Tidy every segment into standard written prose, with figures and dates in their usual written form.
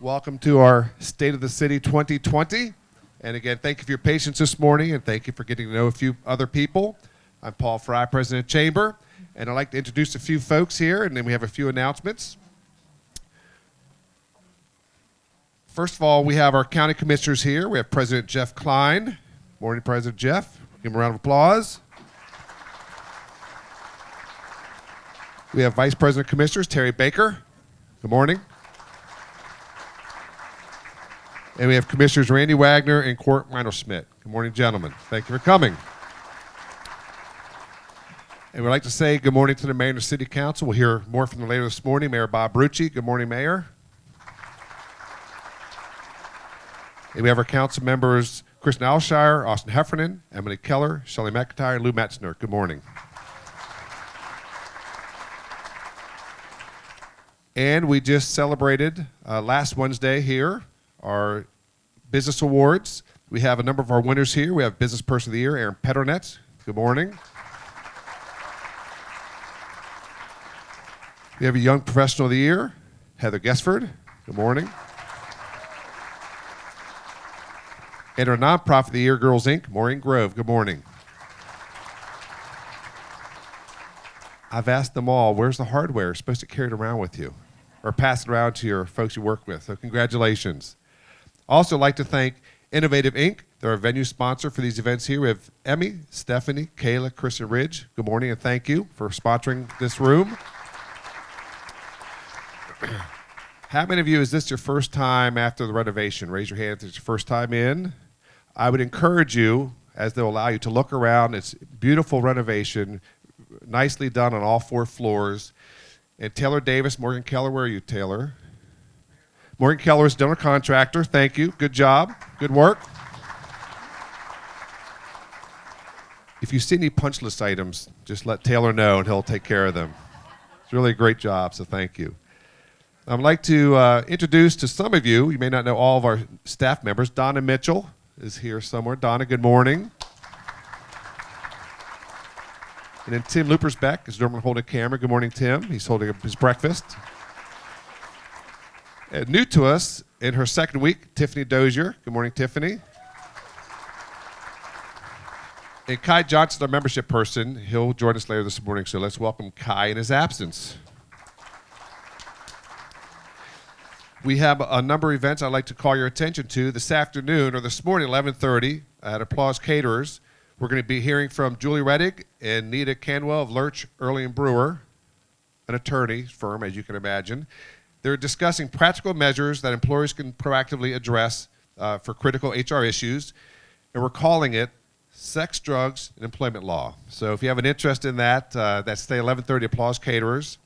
Welcome to our State of the City 2020. And again, thank you for your patience this morning, and thank you for getting to know a few other people. I'm Paul Fry, President of Chamber, and I'd like to introduce a few folks here, and then we have a few announcements. First of all, we have our county commissioners here. We have President Jeff Klein. Morning, President Jeff. Give him a round of applause. We have Vice President Commissioners Terry Baker. Good morning. And we have Commissioners Randy Wagner and Court Minor-Schmidt. Good morning, gentlemen. Thank you for coming. And we'd like to say good morning to the Mayor and the City Council. We'll hear more from them later this morning. Mayor Bob Ruchi. Good morning, Mayor. And we have our council members, Kristen Alshire, Austin Heffernan, Emily Keller, Shelley McIntyre, and Lou Metzner. Good morning. And we just celebrated last Wednesday here our business awards. We have a number of our winners here. We have Business Person of the Year, Aaron Petronet. Good morning. We have a Young Professional of the Year, Heather Gesford. Good morning. And our Nonprofit of the Year, Girls Inc., Maureen Grove. Good morning. I've asked them all, where's the hardware? You're supposed to carry it around with you or pass it around to your folks you work with. So congratulations. Also like to thank Innovative Inc. They're our venue sponsor for these events here. We have Emmy, Stephanie, Kayla, Chris, and Ridge. Good morning and thank you for sponsoring this room. How many of you, is this your first time after the renovation? Raise your hand if it's your first time in. I would encourage you, as they'll allow you, to look around. It's beautiful renovation, nicely done on all 4 floors. And Taylor Davis, Morgan Keller, where are you, Taylor? Morgan Keller is a general contractor. Thank you. Good job. Good work. If you see any punch list items, just let Taylor know and he'll take care of them. It's really a great job, so thank you. I'd like to introduce to some of you, you may not know all of our staff members, Donna Mitchell is here somewhere. Donna, good morning. And then Tim Lupersbeck is normally holding a camera. Good morning, Tim. He's holding his breakfast. And new to us, in her second week, Tiffany Dozier. Good morning, Tiffany. And Kai Johnson, our membership person. He'll join us later this morning, so let's welcome Kai in his absence. We have a number of events I'd like to call your attention to. This afternoon, or this morning, 11:30, at Applause Caterers, we're going to be hearing from Julie Reddick and Nita Canwell of Lurch, Early & Brewer, an attorney firm, as you can imagine. They're discussing practical measures that employers can proactively address for critical HR issues, and we're calling it Sex, Drugs, and Employment Law. So if you have an interest in that, that's today, 11:30, Applause Caterers.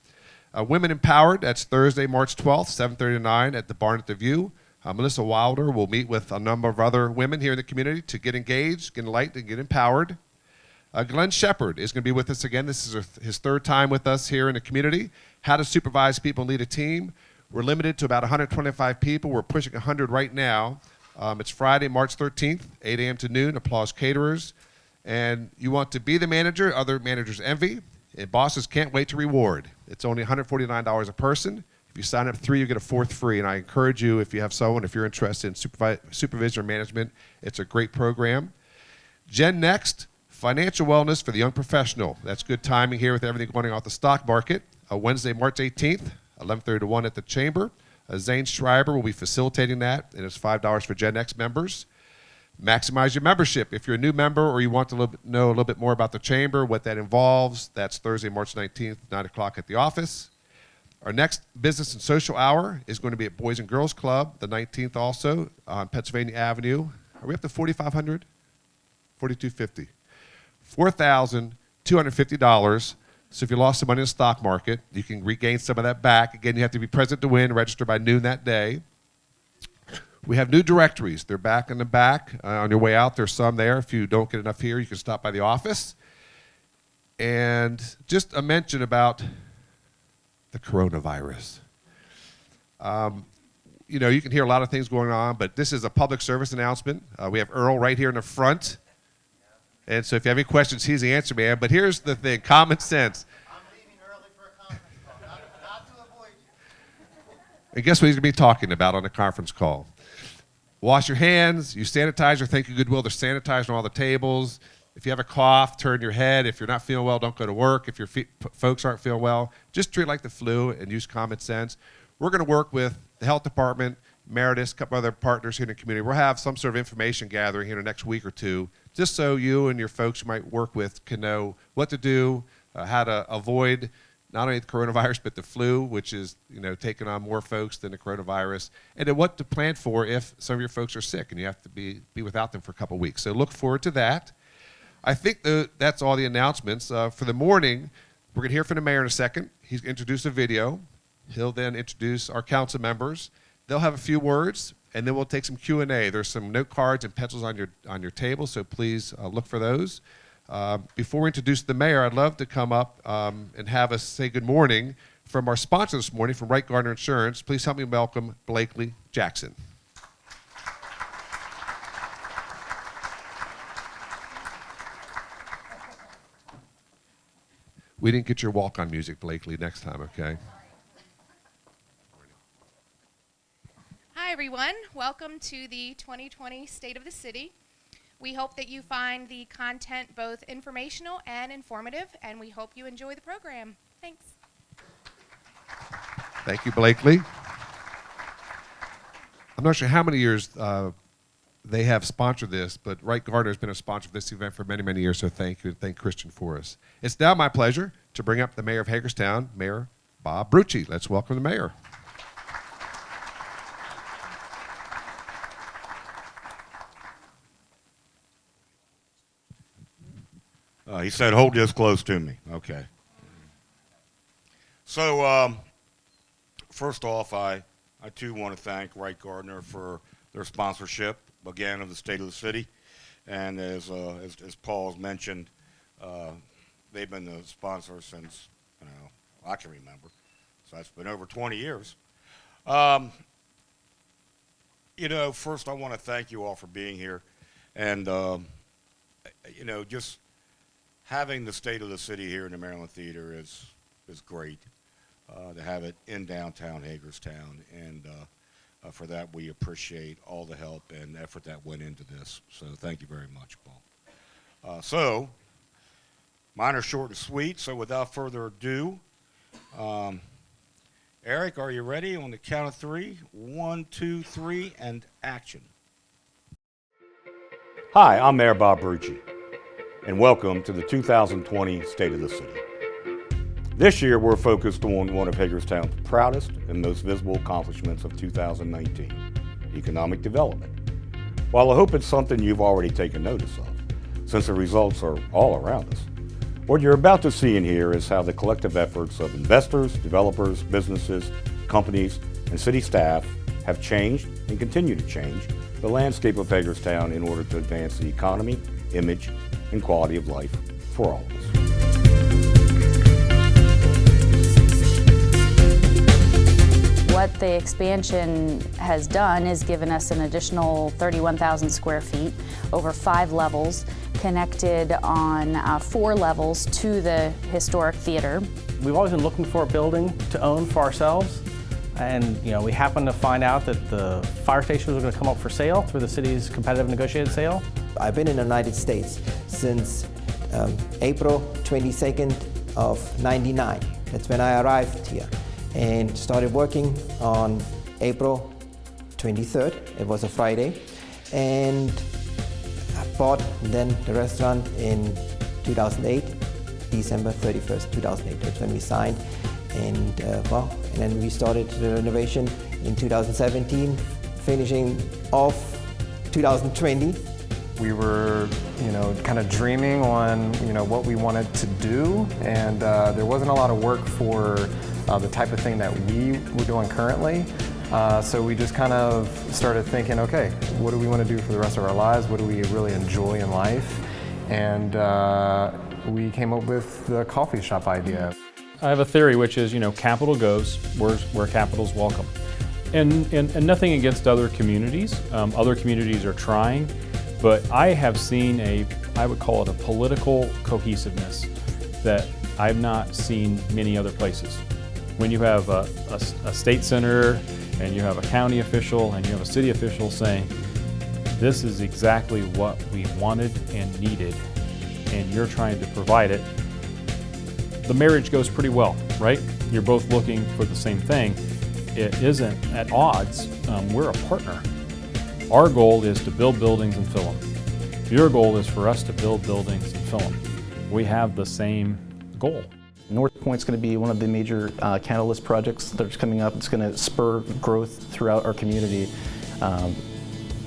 Women Empowered, that's Thursday, March 12th, 7:30 to 9 at the Barn at the View. Melissa Wilder will meet with a number of other women here in the community to get engaged, get enlightened, and get empowered. Glenn Shepard is going to be with us again. This is his 3rd time with us here in the community. How to supervise people and lead a team. We're limited to about 125 people. We're pushing 100 right now. It's Friday, March 13th, 8 a.m. to noon, Applause Caterers. And you want to be the manager, other managers envy, and bosses can't wait to reward. It's only $149 a person. If you sign up 3, you get a 4th free, and I encourage you, if you have someone, if you're interested in supervision or management, it's a great program. Gen Next, financial wellness for the young professional. That's good timing here with everything going on at the stock market. Wednesday, March 18th, 11:30 to 1 at the Chamber. Zane Schreiber will be facilitating that, and it's $5 for Gen Next members. Maximize your membership. If you're a new member or you want to know a little bit more about the Chamber, what that involves, that's Thursday, March 19th, 9 o'clock at the office. Our next business and social hour is going to be at Boys and Girls Club, the 19th also, on Pennsylvania Avenue. Are we up to 4,500? 4,250. $4,250. So if you lost some money in the stock market, you can regain some of that back. Again, you have to be present to win, register by noon that day. We have new directories. They're back in the back. On your way out, there's some there. If you don't get enough here, you can stop by the office. And just a mention about the coronavirus. You know, you can hear a lot of things going on, but this is a public service announcement. We have Earl right here in the front. And so if you have any questions, he's the answer man. But here's the thing, common sense. I'm leaving early for a conference call, not to avoid you. And guess what he's going to be talking about on the conference call? Wash your hands, use sanitizer, thank you goodwill. There's sanitizer on all the tables. If you have a cough, turn your head. If you're not feeling well, don't go to work. If your folks aren't feeling well, just treat it like the flu and use common sense. We're going to work with the health department, Meredith, a couple other partners here in the community. We'll have some sort of information gathering here in the next week or two, just so you and your folks you might work with can know what to do, how to avoid not only the coronavirus, but the flu, which is taking on more folks than the coronavirus, and then what to plan for if some of your folks are sick and you have to be without them for a couple of weeks. So look forward to that. I think that's all the announcements. For the morning, we're going to hear from the mayor in a second. He's going to introduce a video. He'll then introduce our council members. They'll have a few words, and then we'll take some Q&A. There's some note cards and pencils on your table, so please look for those. Before we introduce the mayor, I'd love to come up and have us say good morning from our sponsor this morning, from Wright Gardner Insurance. Please help me welcome Blakely Jackson. We didn't get your walk-on music, Blakely, next time, okay? Hi, everyone. Welcome to the 2020 State of the City. We hope that you find the content both informational and informative, and we hope you enjoy the program. Thanks. Thank you, Blakely. I'm not sure how many years they have sponsored this, but Wright Gardner has been a sponsor of this event for many, many years, so thank you, and thank Christian for us. It's now my pleasure to bring up the mayor of Hagerstown, Mayor Bob Ruchi. Let's welcome the mayor. He said, hold this close to me. Okay. So, first off, I too want to thank Wright Gardner for their sponsorship, again, of the State of the City. And as Paul's mentioned, they've been the sponsor since, I can remember. So that's been over 20 years. First I want to thank you all for being here. And, just having the State of the City here in the Maryland Theater is great, to have it in downtown Hagerstown, and for that we appreciate all the help and effort that went into this. So thank you very much, Paul. So mine are short and sweet, so without further ado, Eric, are you ready? On the count of three. 1, 2, 3, and action. Hi, I'm Mayor Bob Ruchi, and welcome to the 2020 State of the City. This year we're focused on one of Hagerstown's proudest and most visible accomplishments of 2019, economic development. While I hope it's something you've already taken notice of, since the results are all around us, what you're about to see and hear is how the collective efforts of investors, developers, businesses, companies, and city staff have changed and continue to change the landscape of Hagerstown in order to advance the economy, image, and quality of life for all of us. What the expansion has done is given us an additional 31,000 square feet over 5 levels, connected on 4 levels to the historic theater. We've always been looking for a building to own for ourselves, and we happened to find out that the fire station was going to come up for sale through the city's competitive negotiated sale. I've been in the United States since April 22nd of '99. That's when I arrived here, and started working on April 23rd. It was a Friday, and I bought then the restaurant in 2008, December 31st, 2008. That's when we signed, and then we started the renovation in 2017, finishing off 2020. We were, kind of dreaming on, what we wanted to do, and there wasn't a lot of work for the type of thing that we were doing currently. So we just kind of started thinking, okay, what do we want to do for the rest of our lives? What do we really enjoy in life? And we came up with the coffee shop idea. I have a theory, which is, capital goes where capital's welcome. And nothing against other communities. Other communities are trying, but I have seen I would call it a political cohesiveness that I've not seen many other places. when you have a state senator and you have a county official and you have a city official saying, this is exactly what we wanted and needed, and you're trying to provide it, the marriage goes pretty well, right? You're both looking for the same thing. It isn't at odds. We're a partner. Our goal is to build buildings and fill them. Your goal is for us to build buildings and fill them. We have the same goal. North Point's going to be one of the major catalyst projects that's coming up. It's going to spur growth throughout our community.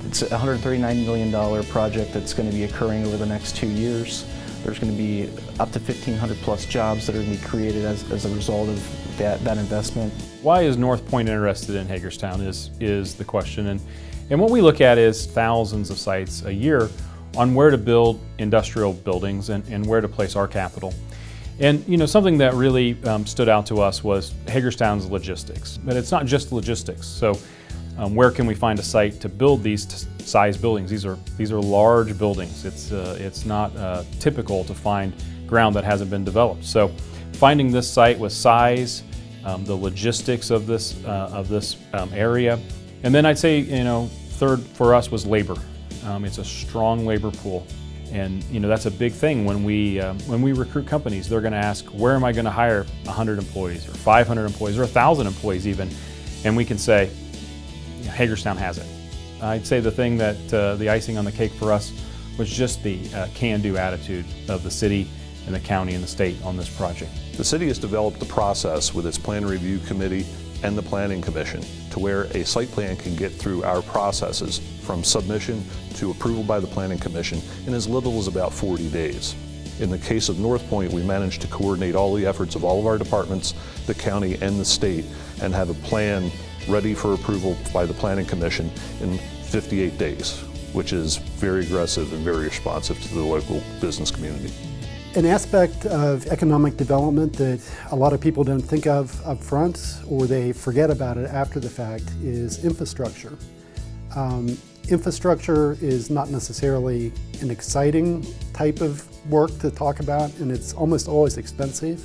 It's a $139 million project that's going to be occurring over the next 2 years. There's going to be up to 1,500 plus jobs that are going to be created as a result of that investment. Why is North Point interested in Hagerstown is the question. And what we look at is thousands of sites a year on where to build industrial buildings and where to place our capital. And you know, something that really stood out to us was Hagerstown's logistics. But it's not just logistics. So where can we find a site to build these size buildings? These are large buildings. It's not typical to find ground that hasn't been developed. So finding this site with size, the logistics of this area, and then I'd say, you know, third for us was labor. It's a strong labor pool, and you know that's a big thing when we recruit companies. They're going to ask, where am I going to hire 100 employees or 500 employees or 1,000 employees even, and we can say, Hagerstown has it. I'd say the thing that the icing on the cake for us was just the can-do attitude of the city and the county and the state on this project. The city has developed a process with its plan review committee and the planning commission to where a site plan can get through our processes from submission to approval by the planning commission in as little as about 40 days. In the case of North Point, we managed to coordinate all the efforts of all of our departments, the county and the state, and have a plan ready for approval by the planning commission in 58 days, which is very aggressive and very responsive to the local business community. An aspect of economic development that a lot of people don't think of up front, or they forget about it after the fact, is infrastructure. Infrastructure is not necessarily an exciting type of work to talk about, and it's almost always expensive,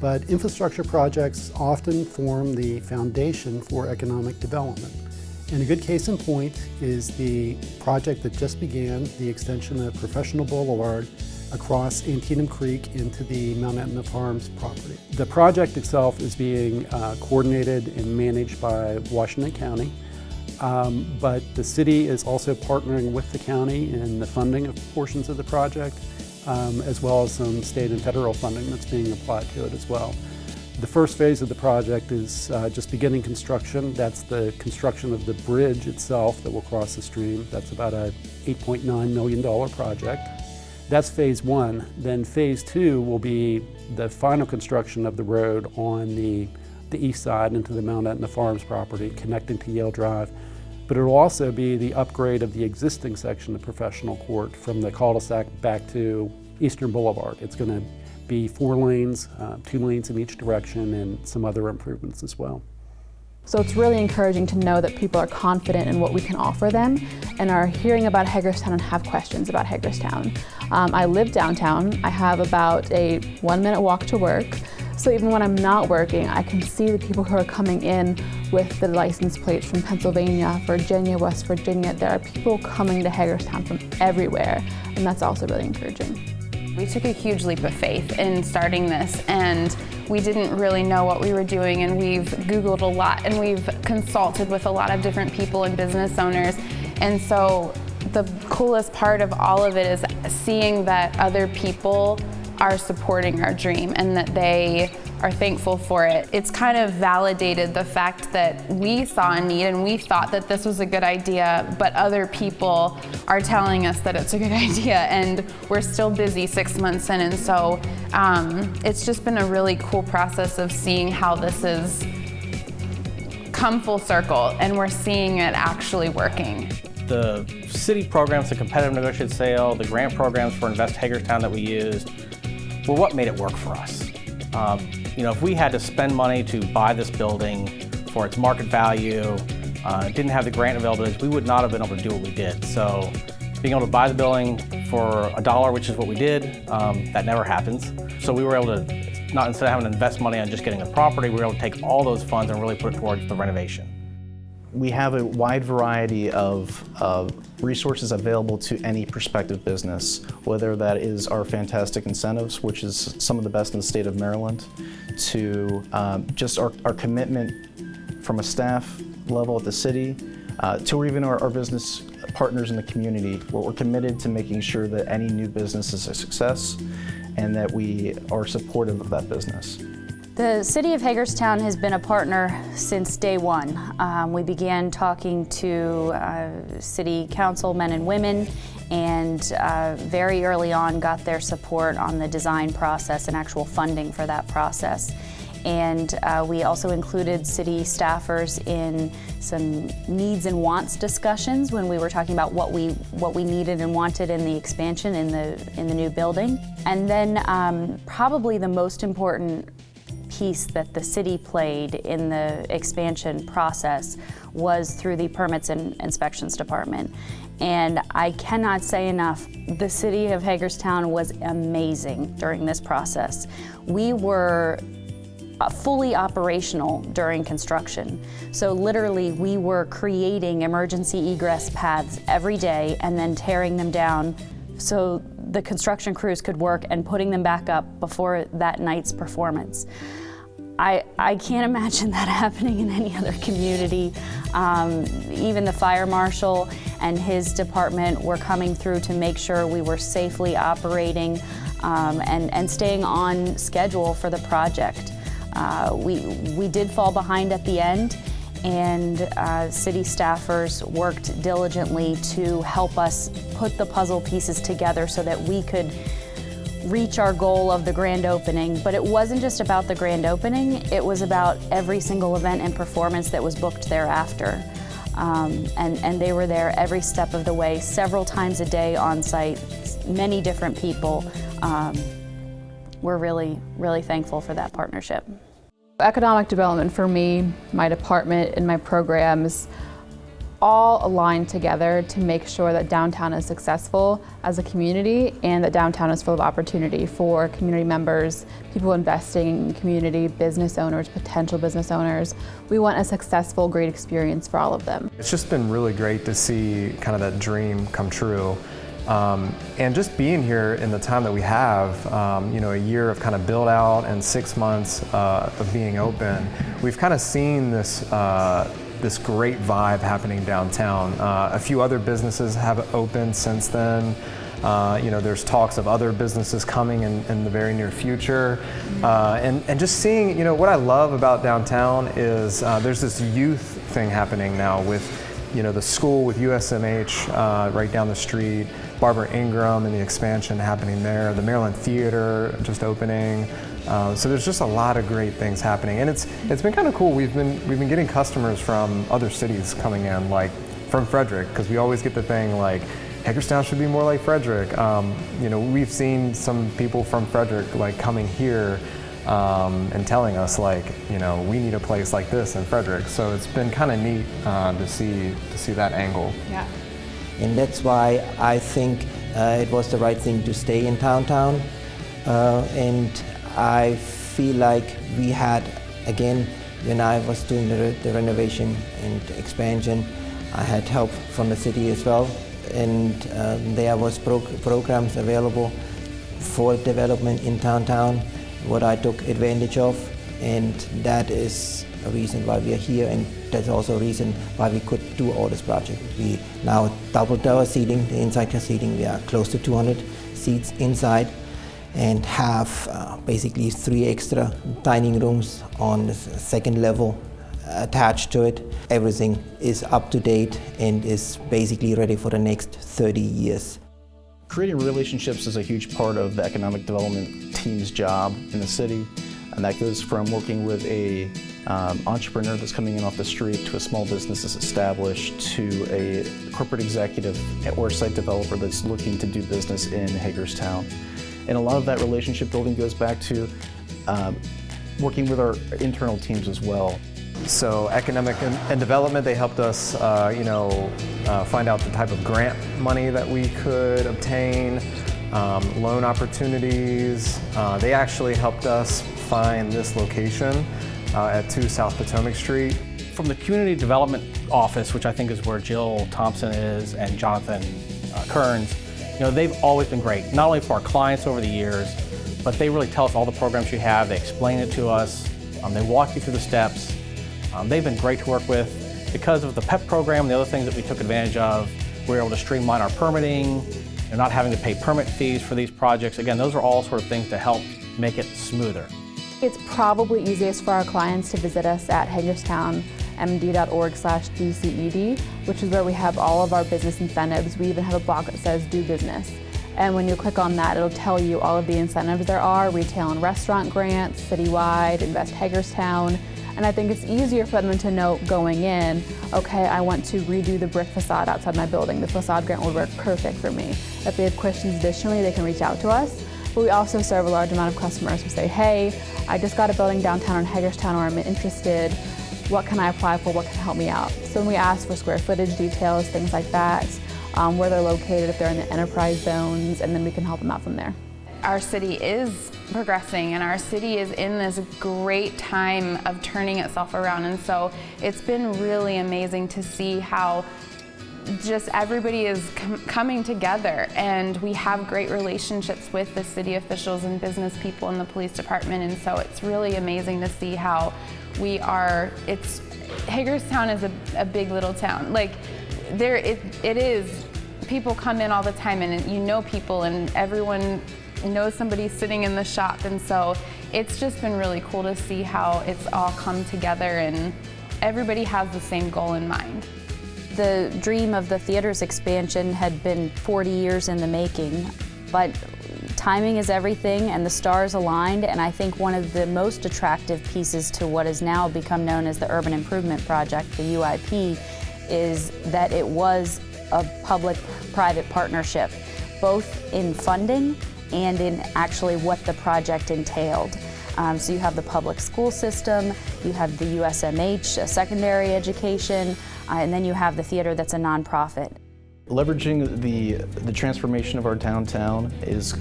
but infrastructure projects often form the foundation for economic development. And a good case in point is the project that just began, the extension of Professional Boulevard across Antietam Creek into the Mount Etna Farms property. The project itself is being coordinated and managed by Washington County, but the city is also partnering with the county in the funding of portions of the project, as well as some state and federal funding that's being applied to it as well. The first phase of the project is just beginning construction. That's the construction of the bridge itself that will cross the stream. That's about a $8.9 million project. That's phase one. Then phase two will be the final construction of the road on the east side into the Mount Etna Farms property, connecting to Yale Drive. But it will also be the upgrade of the existing section of Professional Court from the cul-de-sac back to Eastern Boulevard. It's going to be 4 lanes, 2 lanes in each direction, and some other improvements as well. So it's really encouraging to know that people are confident in what we can offer them and are hearing about Hagerstown and have questions about Hagerstown. I live downtown. I have about a 1-minute walk to work. So even when I'm not working, I can see the people who are coming in with the license plates from Pennsylvania, Virginia, West Virginia. There are people coming to Hagerstown from everywhere, and that's also really encouraging. We took a huge leap of faith in starting this, and we didn't really know what we were doing, and we've Googled a lot, and we've consulted with a lot of different people and business owners. And so the coolest part of all of it is seeing that other people are supporting our dream and that they are thankful for it. It's kind of validated the fact that we saw a need and we thought that this was a good idea, but other people are telling us that it's a good idea, and we're still busy 6 months in. And so it's just been a really cool process of seeing how this has come full circle, and we're seeing it actually working. The city programs, the competitive negotiated sale, the grant programs for Invest Hagerstown that we used were what made it work for us. You know, if we had to spend money to buy this building for its market value, didn't have the grant availability, we would not have been able to do what we did. So being able to buy the building for $1, which is what we did, that never happens. So we were able to Not instead of having to invest money on just getting a property, we were able to take all those funds and really put it towards the renovation. We have a wide variety of resources available to any prospective business, whether that is our fantastic incentives, which is some of the best in the state of Maryland, to just our commitment from a staff level at the city, to even our business partners in the community, where we're committed to making sure that any new business is a success and that we are supportive of that business. The City of Hagerstown has been a partner since day one. We began talking to city councilmen and women, and very early on got their support on the design process and actual funding for that process. And we also included city staffers in some needs and wants discussions when we were talking about what we needed and wanted in the expansion in the new building. And then probably the most important piece that the city played in the expansion process was through the Permits and Inspections Department. And I cannot say enough, the City of Hagerstown was amazing during this process. We were fully operational during construction. So literally we were creating emergency egress paths every day and then tearing them down so the construction crews could work and putting them back up before that night's performance. I can't imagine that happening in any other community. Even the fire marshal and his department were coming through to make sure we were safely operating and staying on schedule for the project. We did fall behind at the end, and city staffers worked diligently to help us put the puzzle pieces together so that we could reach our goal of the grand opening. But it wasn't just about the grand opening, it was about every single event and performance that was booked thereafter. And they were there every step of the way, several times a day on site, many different people. We're really, really thankful for that partnership. Economic development for me, my department, and my programs all align together to make sure that downtown is successful as a community and that downtown is full of opportunity for community members, people investing in community, business owners, potential business owners. We want a successful, great experience for all of them. It's just been really great to see kind of that dream come true. And just being here in the time that we have, a year of kind of build out and 6 months of being open, we've kind of seen this great vibe happening downtown. A few other businesses have opened since then. There's talks of other businesses coming in the very near future. And just seeing, what I love about downtown is there's this youth thing happening now with, the school with USMH right down the street, Barbara Ingram and the expansion happening there, the Maryland Theater just opening. So there's just a lot of great things happening, and it's been kind of cool. We've been getting customers from other cities coming in, like from Frederick, because we always get the thing like Hagerstown should be more like Frederick. We've seen some people from Frederick like coming here and telling us like, we need a place like this in Frederick. So it's been kind of neat to see that angle. Yeah. And that's why I think it was the right thing to stay in downtown. And I feel like we had, again, when I was doing the renovation and expansion, I had help from the city as well. And there was programs available for development in downtown, what I took advantage of. And that is a reason why we are here, and that's also a reason why we could do all this project. We now doubled our seating, the inside seating. We are close to 200 seats inside, and have basically 3 extra dining rooms on the second level attached to it. Everything is up to date and is basically ready for the next 30 years. Creating relationships is a huge part of the economic development team's job in the city, and that goes from working with a entrepreneur that's coming in off the street to a small business that's established to a corporate executive or site developer that's looking to do business in Hagerstown. And a lot of that relationship building goes back to working with our internal teams as well. So economic and development, they helped us, find out the type of grant money that we could obtain, loan opportunities. They actually helped us find this location at 2 South Potomac Street. From the Community Development Office, which I think is where Jill Thompson is, and Jonathan Kearns, you know, they've always been great, not only for our clients over the years, but they really tell us all the programs you have, they explain it to us, they walk you through the steps. They've been great to work with. Because of the PEP program and the other things that we took advantage of, we were able to streamline our permitting, and not having to pay permit fees for these projects. Again, those are all sort of things to help make it smoother. It's probably easiest for our clients to visit us at hagerstownmd.org/DCED, which is where we have all of our business incentives. We even have a block that says do business. And when you click on that, it'll tell you all of the incentives there are: retail and restaurant grants, citywide, Invest Hagerstown. And I think it's easier for them to know going in, okay, I want to redo the brick facade outside my building. The facade grant would work perfect for me. If they have questions additionally, they can reach out to us. But we also serve a large amount of customers who say, hey, I just got a building downtown in Hagerstown, or I'm interested. What can I apply for? What can help me out? So when we ask for square footage details, things like that, where they're located, if they're in the enterprise zones, and then we can help them out from there. Our city is progressing, and our city is in this great time of turning itself around, and so it's been really amazing to see how just everybody is coming together, and we have great relationships with the city officials and business people in the police department, and so it's really amazing to see how we are. Hagerstown is a big little town. Like it is. People come in all the time, and you know people, and everyone knows somebody sitting in the shop, and so it's just been really cool to see how it's all come together and everybody has the same goal in mind. The dream of the theater's expansion had been 40 years in the making, but timing is everything and the stars aligned, and I think one of the most attractive pieces to what has now become known as the Urban Improvement Project, the UIP, is that it was a public-private partnership, both in funding and in actually what the project entailed. So you have the public school system, you have the USMH, secondary education, and then you have the theater that's a nonprofit. Leveraging the transformation of our downtown is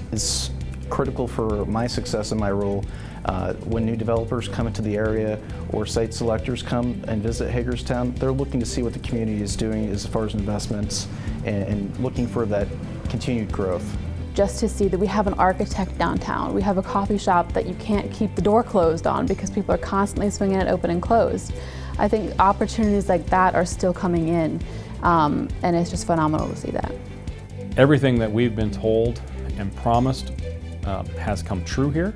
critical for my success in my role. When new developers come into the area or site selectors come and visit Hagerstown, they're looking to see what the community is doing as far as investments and looking for that continued growth. Just to see that we have an architect downtown. We have a coffee shop that you can't keep the door closed on because people are constantly swinging it open and closed. I think opportunities like that are still coming in, and it's just phenomenal to see that. Everything that we've been told and promised has come true here.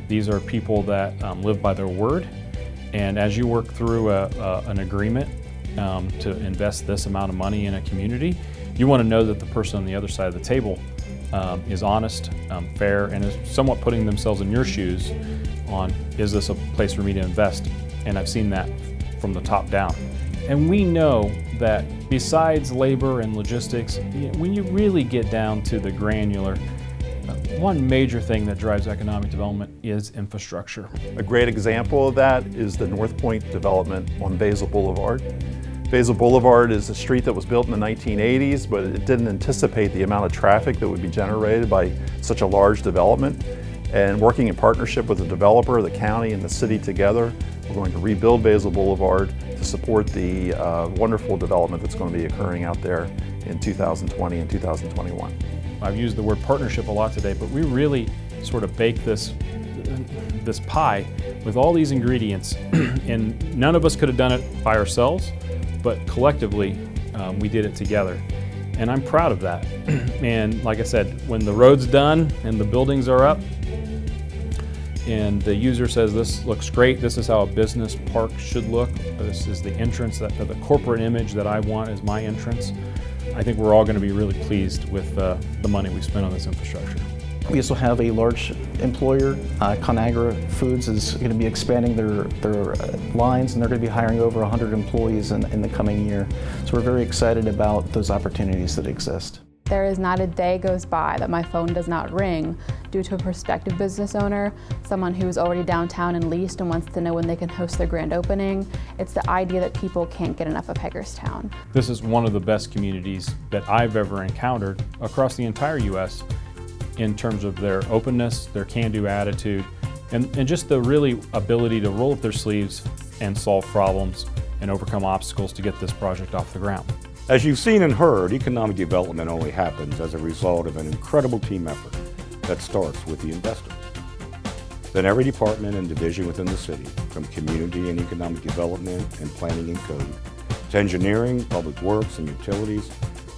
These are people that live by their word, and as you work through an agreement to invest this amount of money in a community, you want to know that the person on the other side of the table is honest, fair, and is somewhat putting themselves in your shoes on, is this a place for me to invest? And I've seen that from the top down. And we know that besides labor and logistics, when you really get down to the granular, one major thing that drives economic development is infrastructure. A great example of that is the North Point development on Basil Boulevard. Basil Boulevard is a street that was built in the 1980s, but it didn't anticipate the amount of traffic that would be generated by such a large development. And working in partnership with the developer, the county, and the city together, we're going to rebuild Basil Boulevard to support the wonderful development that's going to be occurring out there in 2020 and 2021. I've used the word partnership a lot today, but we really sort of bake this pie with all these ingredients, and none of us could have done it by ourselves, but collectively we did it together. And I'm proud of that. And like I said, when the road's done and the buildings are up, and the user says, this looks great, this is how a business park should look, this is the entrance, the corporate image that I want as my entrance, I think we're all going to be really pleased with the money we spent on this infrastructure. We also have a large employer, Conagra Foods is going to be expanding their lines, and they're going to be hiring over 100 employees in the coming year. So we're very excited about those opportunities that exist. There is not a day goes by that my phone does not ring due to a prospective business owner, someone who is already downtown and leased and wants to know when they can host their grand opening. It's the idea that people can't get enough of Hagerstown. This is one of the best communities that I've ever encountered across the entire U.S. in terms of their openness, their can-do attitude, and just the really ability to roll up their sleeves and solve problems and overcome obstacles to get this project off the ground. As you've seen and heard, economic development only happens as a result of an incredible team effort that starts with the investor. Then every department and division within the city, from community and economic development and planning and code, to engineering, public works and utilities,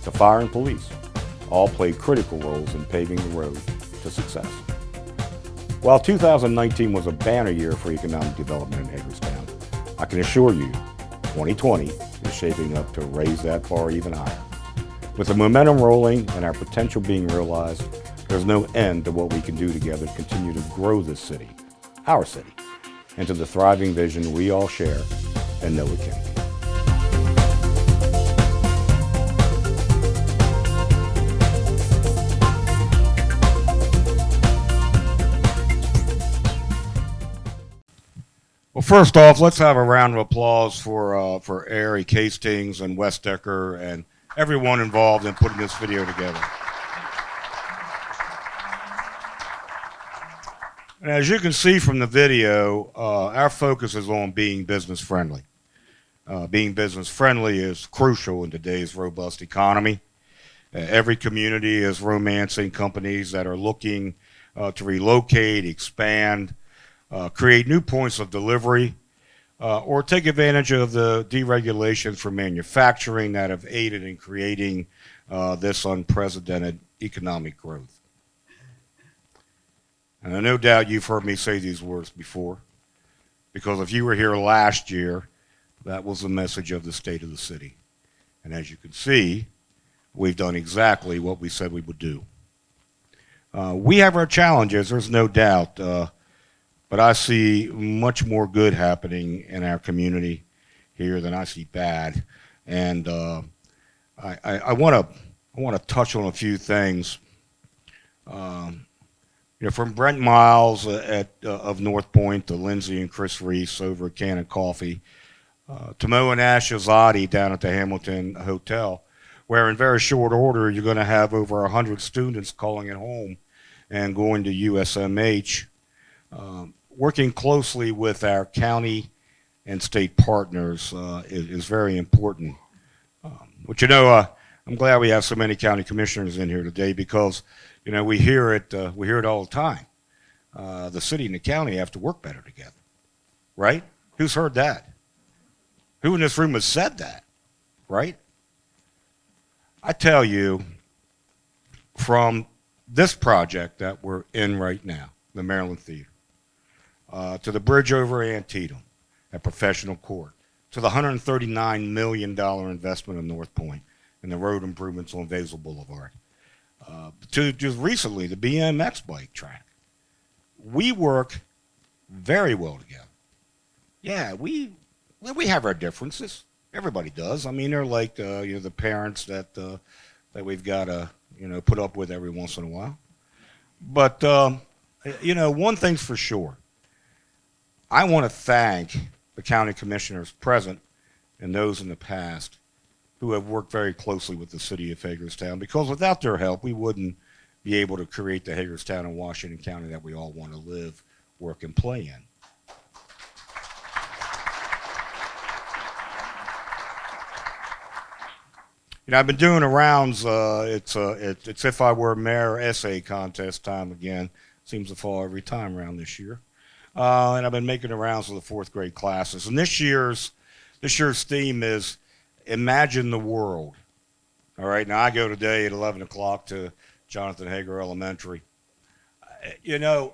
to fire and police, all play critical roles in paving the road to success. While 2019 was a banner year for economic development in Hagerstown, I can assure you 2020 is shaping up to raise that bar even higher. With the momentum rolling and our potential being realized, there's no end to what we can do together to continue to grow this city, our city, into the thriving vision we all share and know it can be. Well, first off, let's have a round of applause for Eric Hastings and Wes Decker and everyone involved in putting this video together. And as you can see from the video, our focus is on being business friendly. Being business friendly is crucial in today's robust economy. Every community is romancing companies that are looking to relocate, expand, create new points of delivery, or take advantage of the deregulations for manufacturing that have aided in creating this unprecedented economic growth. And no doubt you've heard me say these words before, because if you were here last year, that was the message of the state of the city. And as you can see, we've done exactly what we said we would do. We have our challenges, there's no doubt, but I see much more good happening in our community here than I see bad. And I want to touch on a few things. From Brent Miles of North Point to Lindsay and Chris Reese over at Cannon Coffee, to Mo and Ash Azadi down at the Hamilton Hotel, where in very short order you're going to have over 100 students calling it home and going to USMH, working closely with our county and state partners is very important. But I'm glad we have so many county commissioners in here today because we hear it all the time. The city and the county have to work better together, right? Who's heard that? Who in this room has said that, right? I tell you, from this project that we're in right now, the Maryland Theater, to the bridge over Antietam at Professional Court, to the $139 million investment in North Point and the road improvements on Vasel Boulevard, to just recently the BMX bike track. We work very well together. Yeah, we have our differences. Everybody does. I mean, they're like the parents that we've got to put up with every once in a while. But one thing's for sure. I want to thank the county commissioners present and those in the past who have worked very closely with the city of Hagerstown, because without their help, we wouldn't be able to create the Hagerstown and Washington County that we all want to live, work, and play in. I've been doing the rounds. It's If I Were Mayor essay contest time again. Seems to fall every time around this year. And I've been making the rounds with the fourth grade classes. And this year's theme is Imagine the World. All right, now I go today at 11 o'clock to Jonathan Hager Elementary. The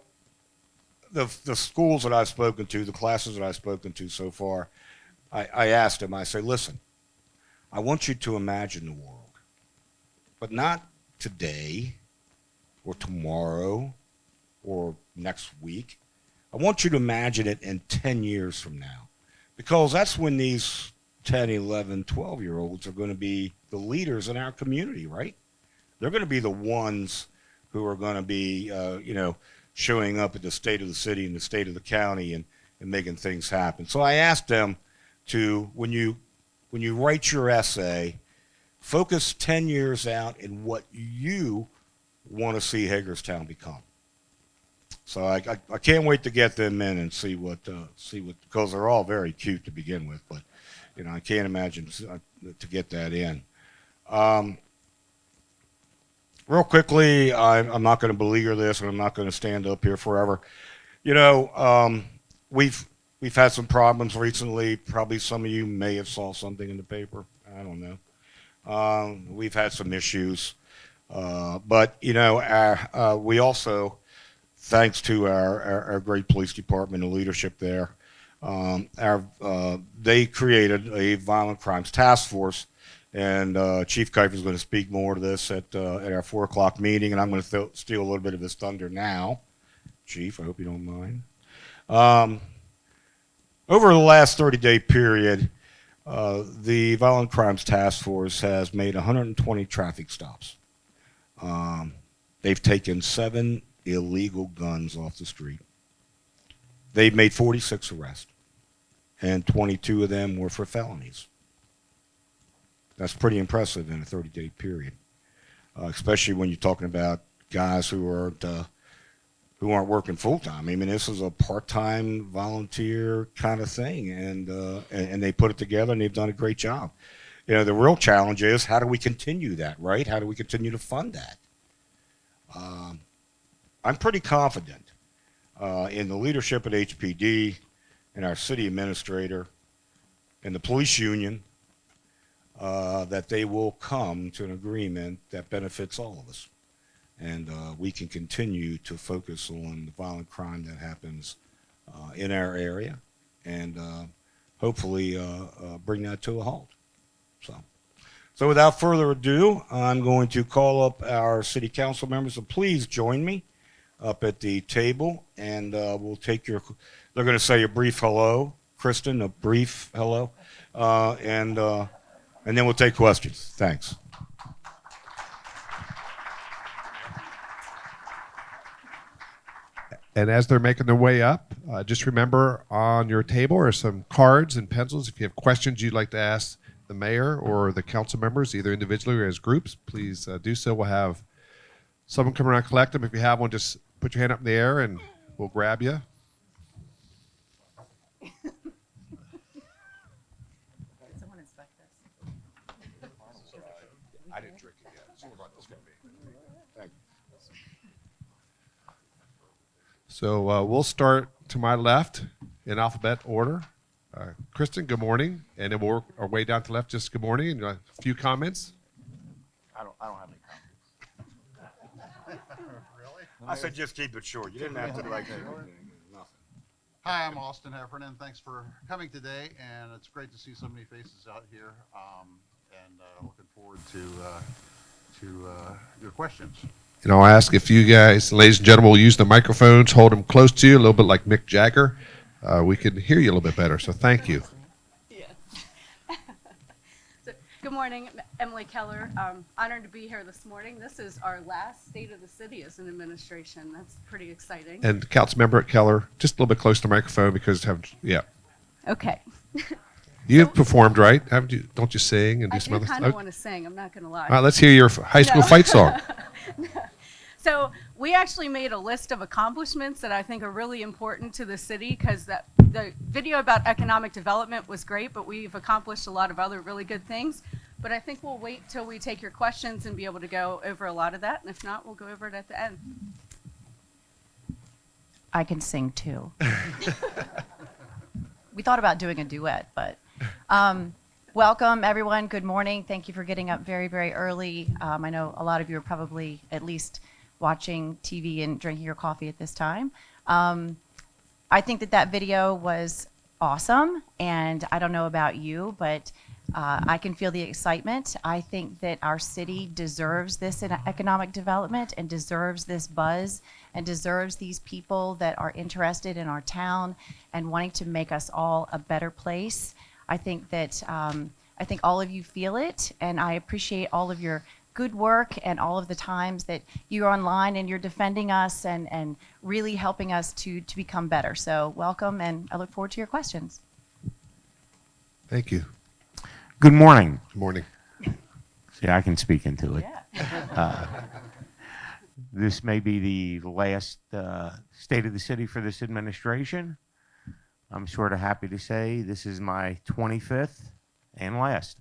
schools that I've spoken to, the classes that I've spoken to so far, I asked them, I say, listen, I want you to imagine the world, but not today or tomorrow or next week. I want you to imagine it in 10 years from now, because that's when these 10, 11, 12-year-olds are going to be the leaders in our community, right? They're going to be the ones who are going to be, showing up at the state of the city and the state of the county and making things happen. So I asked them to, when you write your essay, focus 10 years out in what you want to see Hagerstown become. So I can't wait to get them in and see what, because they're all very cute to begin with, but, you know, I can't imagine to get that in. Real quickly, I'm not going to beleaguer this, and I'm not going to stand up here forever. You know, we've had some problems recently. Probably some of you may have saw something in the paper. I don't know. We've had some issues, but you know, we also, thanks to our great police department and leadership there, they created a violent crimes task force, and Chief Kuiper is going to speak more to this at our 4 o'clock meeting, and I'm going to steal a little bit of his thunder now. Chief, I hope you don't mind. Over the last 30-day period, the Violent Crimes Task Force has made 120 traffic stops. They've taken 7 illegal guns off the street. They've made 46 arrests, and 22 of them were for felonies. That's pretty impressive in a 30-day period, especially when you're talking about guys who aren't working full-time. I mean, this is a part-time volunteer kind of thing, and they put it together, and they've done a great job. You know, the real challenge is, how do we continue that, right? How do we continue to fund that? I'm pretty confident in the leadership at HPD and our city administrator and the police union that they will come to an agreement that benefits all of us. And we can continue to focus on the violent crime that happens in our area, and hopefully bring that to a halt. So without further ado, I'm going to call up our city council members. So please join me up at the table, and we'll take your, they're going to say a brief hello. Kristen, a brief hello, and then we'll take questions. Thanks. And as they're making their way up, just remember on your table are some cards and pencils. If you have questions you'd like to ask the mayor or the council members, either individually or as groups, please do so. We'll have someone come around and collect them. If you have one, just put your hand up in the air and we'll grab you. Someone inspect this. I didn't drink it yet. See what this going to be. Thank you. So we'll start to my left in alphabet order. Kristen, good morning. And then we'll work our way down to the left. Just good morning. And a few comments. I don't have any comments. Really? I said just keep it short. You didn't have to like nothing. Hi, I'm Austin Heffernan. Thanks for coming today, and it's great to see so many faces out here. Looking forward to your questions. And I'll ask if you guys, ladies and gentlemen, will use the microphones, hold them close to you, a little bit like Mick Jagger. We can hear you a little bit better, so thank you. Yeah. So, good morning, Emily Keller. Honored to be here this morning. This is our last State of the City as an administration. That's pretty exciting. And council member at Keller, just a little bit close to the microphone because yeah. Okay. You've performed, right? Haven't you? Don't you sing and do some I other do stuff? kind of want to sing. I'm not going to lie. All right, let's hear your high school fight song. So we actually made a list of accomplishments that I think are really important to the city, because the video about economic development was great, but we've accomplished a lot of other really good things. But I think we'll wait till we take your questions and be able to go over a lot of that. And if not, we'll go over it at the end. I can sing too. We thought about doing a duet, but welcome everyone. Good morning. Thank you for getting up very, very early. I know a lot of you are probably at least watching TV and drinking your coffee at this time. I think that video was awesome, and I don't know about you, but I can feel the excitement. I think that our city deserves this in economic development and deserves this buzz and deserves these people that are interested in our town and wanting to make us all a better place. I think that I think all of you feel it, and I appreciate all of your good work and all of the times that you're online and you're defending us and really helping us to become better. So welcome, and I look forward to your questions. Thank you. Good morning. Good morning. See, I can speak into it. Yeah. this may be the last State of the City for this administration. I'm sort of happy to say this is my 25th and last.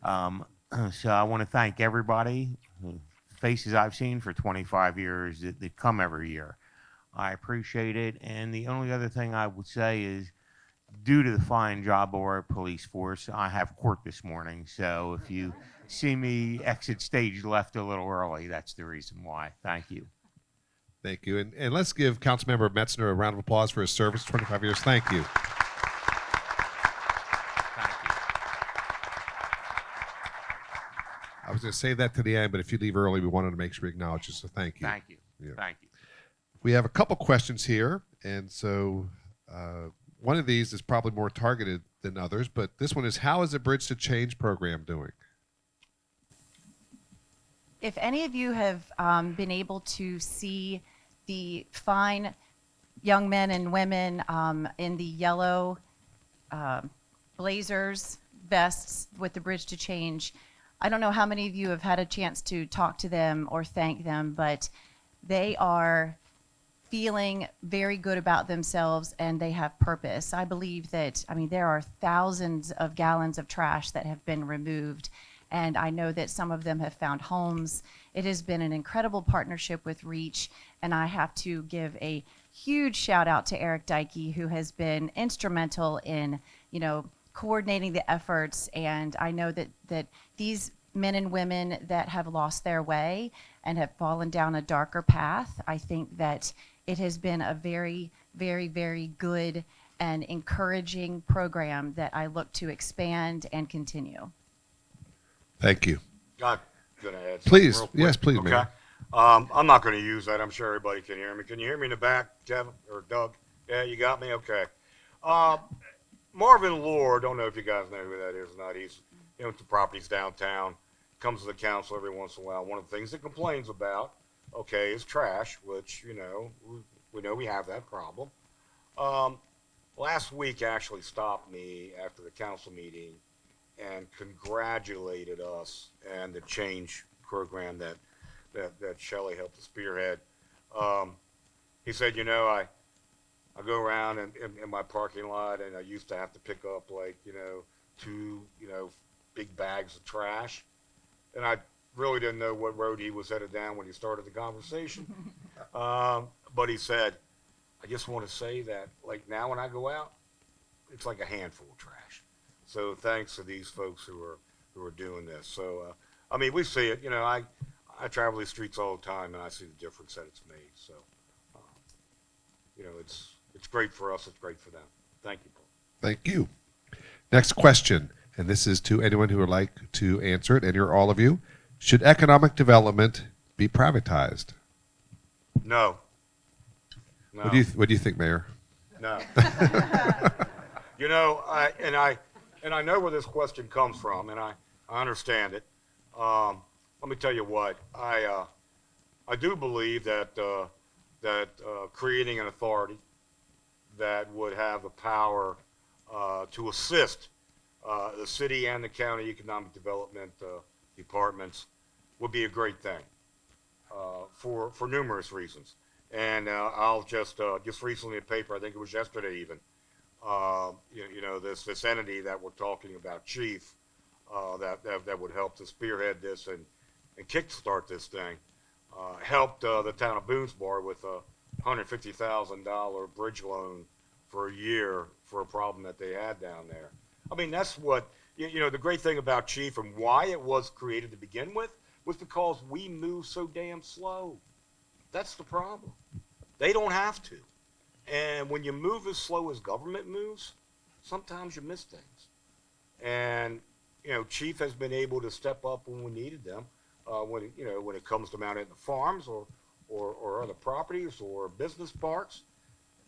So I want to thank everybody, faces I've seen for 25 years that come every year. I appreciate it. And the only other thing I would say is, due to the fine job of our police force, I have court this morning. So if you see me exit stage left a little early, that's the reason why. Thank you. Thank you. And let's give Councilmember Metzner a round of applause for his service, 25 years. Thank you. I was going to save that to the end, but if you leave early, we wanted to make sure we acknowledge you, so thank you. Thank you. Yeah. Thank you. We have a couple questions here, and so one of these is probably more targeted than others, but this one is, how is the Bridge to Change program doing? If any of you have been able to see the fine young men and women in the yellow blazers, vests with the Bridge to Change, I don't know how many of you have had a chance to talk to them or thank them, but they are feeling very good about themselves and they have purpose. I believe that, there are thousands of gallons of trash that have been removed, and I know that some of them have found homes. It has been an incredible partnership with Reach, and I have to give a huge shout out to Eric Dykey, who has been instrumental in, coordinating the efforts. And I know that these men and women that have lost their way and have fallen down a darker path, I think that it has been a very, very, very good and encouraging program that I look to expand and continue. Thank you. I'm going to add something Please. real quick. Yes, please, Okay. Mayor. I'm not going to use that. I'm sure everybody can hear me. Can you hear me in the back, Kevin or Doug? Yeah, you got me? Okay. Marvin Lord, don't know if you guys know who that is or not. He's owns the properties downtown, comes to the council every once in a while. One of the things he complains about, okay, is trash, which, we know we have that problem. Last week actually stopped me after the council meeting and congratulated us and the change program that Shelley helped to spearhead. He said, I go around in my parking lot, and I used to have to pick up two, big bags of trash. And I really didn't know what road he was headed down when he started the conversation. But he said, I just want to say that, now when I go out, it's like a handful of trash. So thanks to these folks who are doing this. So, we see it. I travel these streets all the time, and I see the difference that it's made. So, it's great for us. It's great for them. Thank you, Paul. Thank you. Next question, and this is to anyone who would like to answer it, and you're all of you. Should economic development be privatized? No. What do you think, Mayor? No. I know where this question comes from, and I understand it. Let me tell you what, I do believe that creating an authority that would have the power to assist the city and the county economic development departments would be a great thing for numerous reasons. And I'll just recently in the paper, I think it was yesterday even, this entity that we're talking about, Chief, that would help to spearhead this and kickstart this thing, helped the town of Boonesboro with a $150,000 bridge loan for a year for a problem that they had down there. That's what, the great thing about Chief and why it was created to begin with was because we move so damn slow. That's the problem. They don't have to. And when you move as slow as government moves, sometimes you miss things. And, Chief has been able to step up when we needed them, when it comes to mounting the farms or other properties or business parks,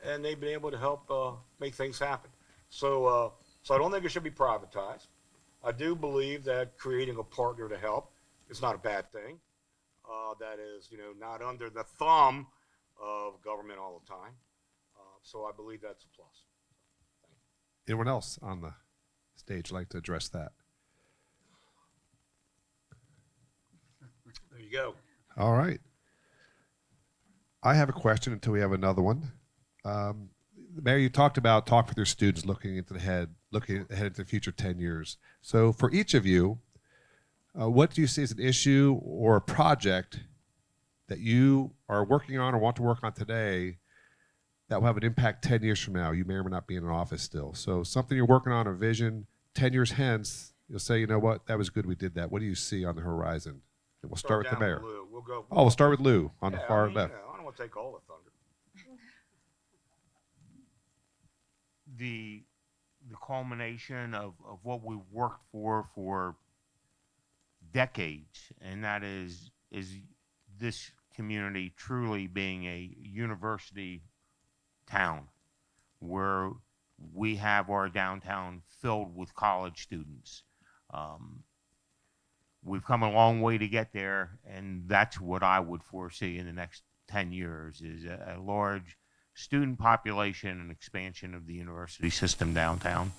and they've been able to help make things happen. So I don't think it should be privatized. I do believe that creating a partner to help is not a bad thing. That is, not under the thumb of government all the time. So I believe that's a plus. Anyone else on the stage like to address that? There you go. All right. I have a question until we have another one. Mayor, you talked about talk with your students, looking ahead into the future 10 years. So for each of you, what do you see as an issue or a project that you are working on or want to work on today that will have an impact 10 years from now? You may or may not be in an office still. So something you're working on, a vision, 10 years hence, you'll say, you know what, that was good, we did that. What do you see on the horizon? And we'll start with the mayor. We'll start with Lou on the far left. I don't want to take all the thunder. The culmination of what we've worked for decades, and that is this community truly being a university town where we have our downtown filled with college students. We've come a long way to get there, and that's what I would foresee in the next 10 years is a large student population and expansion of the university system downtown.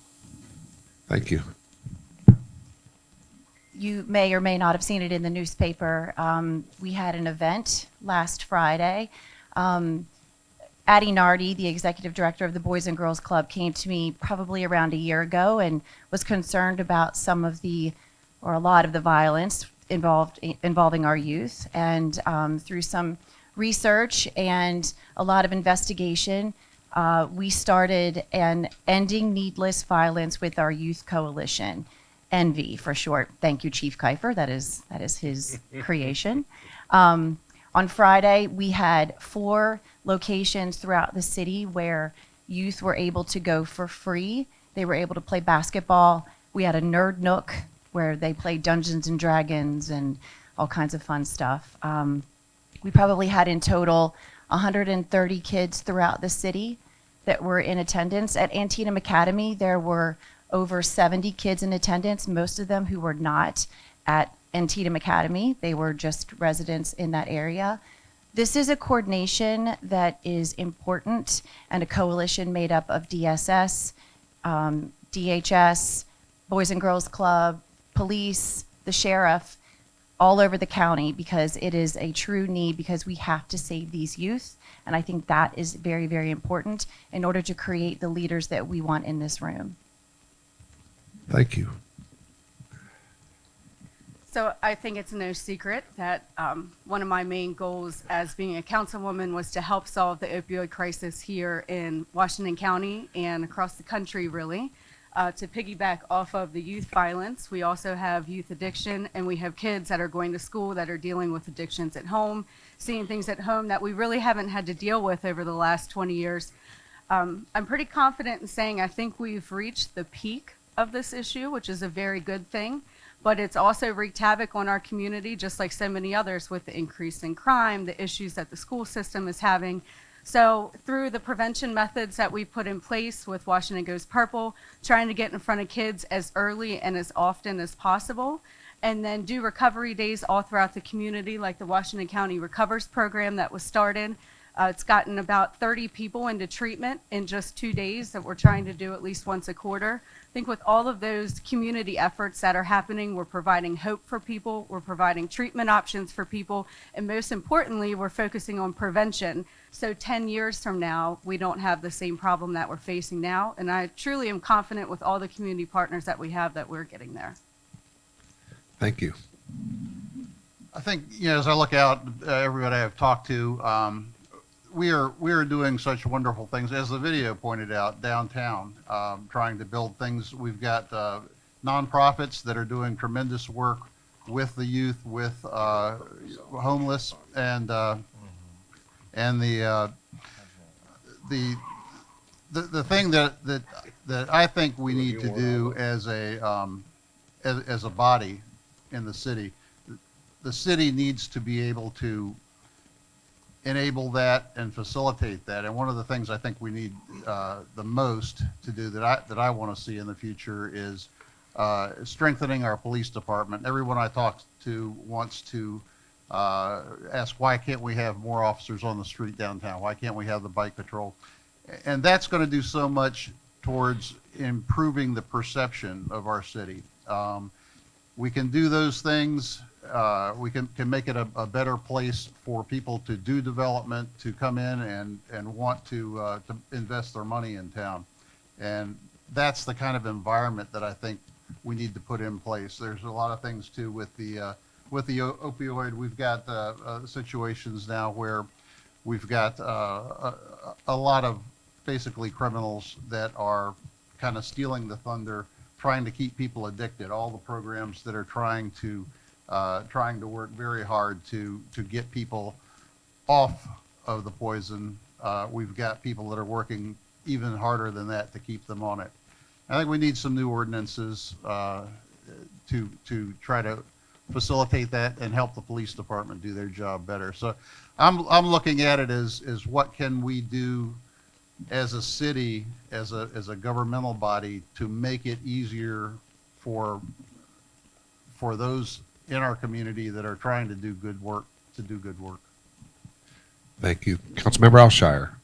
Thank you. You may or may not have seen it in the newspaper. We had an event last Friday. Addie Nardi, the executive director of the Boys and Girls Club, came to me probably around a year ago and was concerned about some of the, or a lot of the violence involving our youth. And through some research and a lot of investigation, we started an Ending Needless Violence with Our Youth Coalition, ENVY for short. Thank you, Chief Kiefer. That is his creation. On Friday, we had 4 locations throughout the city where youth were able to go for free. They were able to play basketball. We had a Nerd Nook where they played Dungeons and Dragons and all kinds of fun stuff. We probably had in total 130 kids throughout the city that were in attendance. At Antietam Academy, there were over 70 kids in attendance, most of them who were not at Antietam Academy. They were just residents in that area. This is a coordination that is important and a coalition made up of DSS, DHS, Boys and Girls Club, police, the sheriff, all over the county, because it is a true need, because we have to save these youth. And I think that is very, very important in order to create the leaders that we want in this room. Thank you. So I think it's no secret that one of my main goals as being a councilwoman was to help solve the opioid crisis here in Washington County and across the country, really. To piggyback off of the youth violence, we also have youth addiction, and we have kids that are going to school that are dealing with addictions at home, seeing things at home that we really haven't had to deal with over the last 20 years. I'm pretty confident in saying I think we've reached the peak of this issue, which is a very good thing, but it's also wreaked havoc on our community, just like so many others, with the increase in crime, the issues that the school system is having. So through the prevention methods that we put in place with Washington Goes Purple, trying to get in front of kids as early and as often as possible, and then do recovery days all throughout the community, like the Washington County Recovers program that was started. It's gotten about 30 people into treatment in just 2 days that we're trying to do at least once a quarter. I think with all of those community efforts that are happening, we're providing hope for people, we're providing treatment options for people, and most importantly, we're focusing on prevention. So 10 years from now, we don't have the same problem that we're facing now. And I truly am confident with all the community partners that we have that we're getting there. Thank you. I think, as I look out, everybody I've talked to, we are doing such wonderful things, as the video pointed out, downtown, trying to build things. We've got nonprofits that are doing tremendous work with the youth, with homeless, and the thing that I think we need to do as a body in the city needs to be able to enable that and facilitate that. And one of the things I think we need the most to do that I want to see in the future is strengthening our police department. Everyone I talk to wants to ask, why can't we have more officers on the street downtown? Why can't we have the bike patrol? And that's going to do so much towards improving the perception of our city. We can do those things make it a better place for people to do development, to come in and want to invest their money in town. And that's the kind of environment that I think we need to put in place. There's a lot of things too with the opioid. We've got situations now where we've got a lot of basically criminals that are kind of stealing the thunder, trying to keep people addicted. All the programs that are trying to work very hard to get people off of the poison. We've got people that are working even harder than that to keep them on it. I think we need some new ordinances to try to facilitate that and help the police department do their job better. So I'm looking at it as what can we do as a city, as a governmental body, to make it easier for those in our community that are trying to do good work to do good work. Thank you. Councilmember Alshire.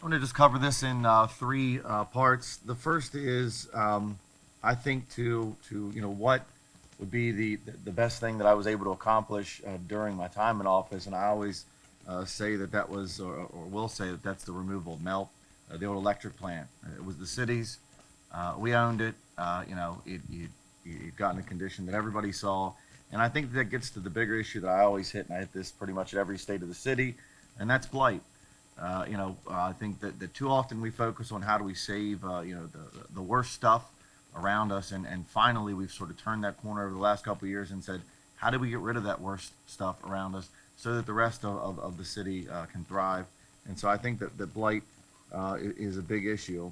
I want to just cover this in three parts. The first is, I think to what would be the best thing that I was able to accomplish during my time in office, and I always say that was, or will say that that's the removal of MELT, the old electric plant. It was the city's. We owned it. It got in a condition that everybody saw, and I think that gets to the bigger issue that I always hit, and I hit this pretty much at every state of the city, and that's blight. I think that too often we focus on how do we save, the worst stuff around us, and finally we've sort of turned that corner over the last couple of years and said, how do we get rid of that worst stuff around us so that the rest of the city can thrive? And so I think that blight is a big issue.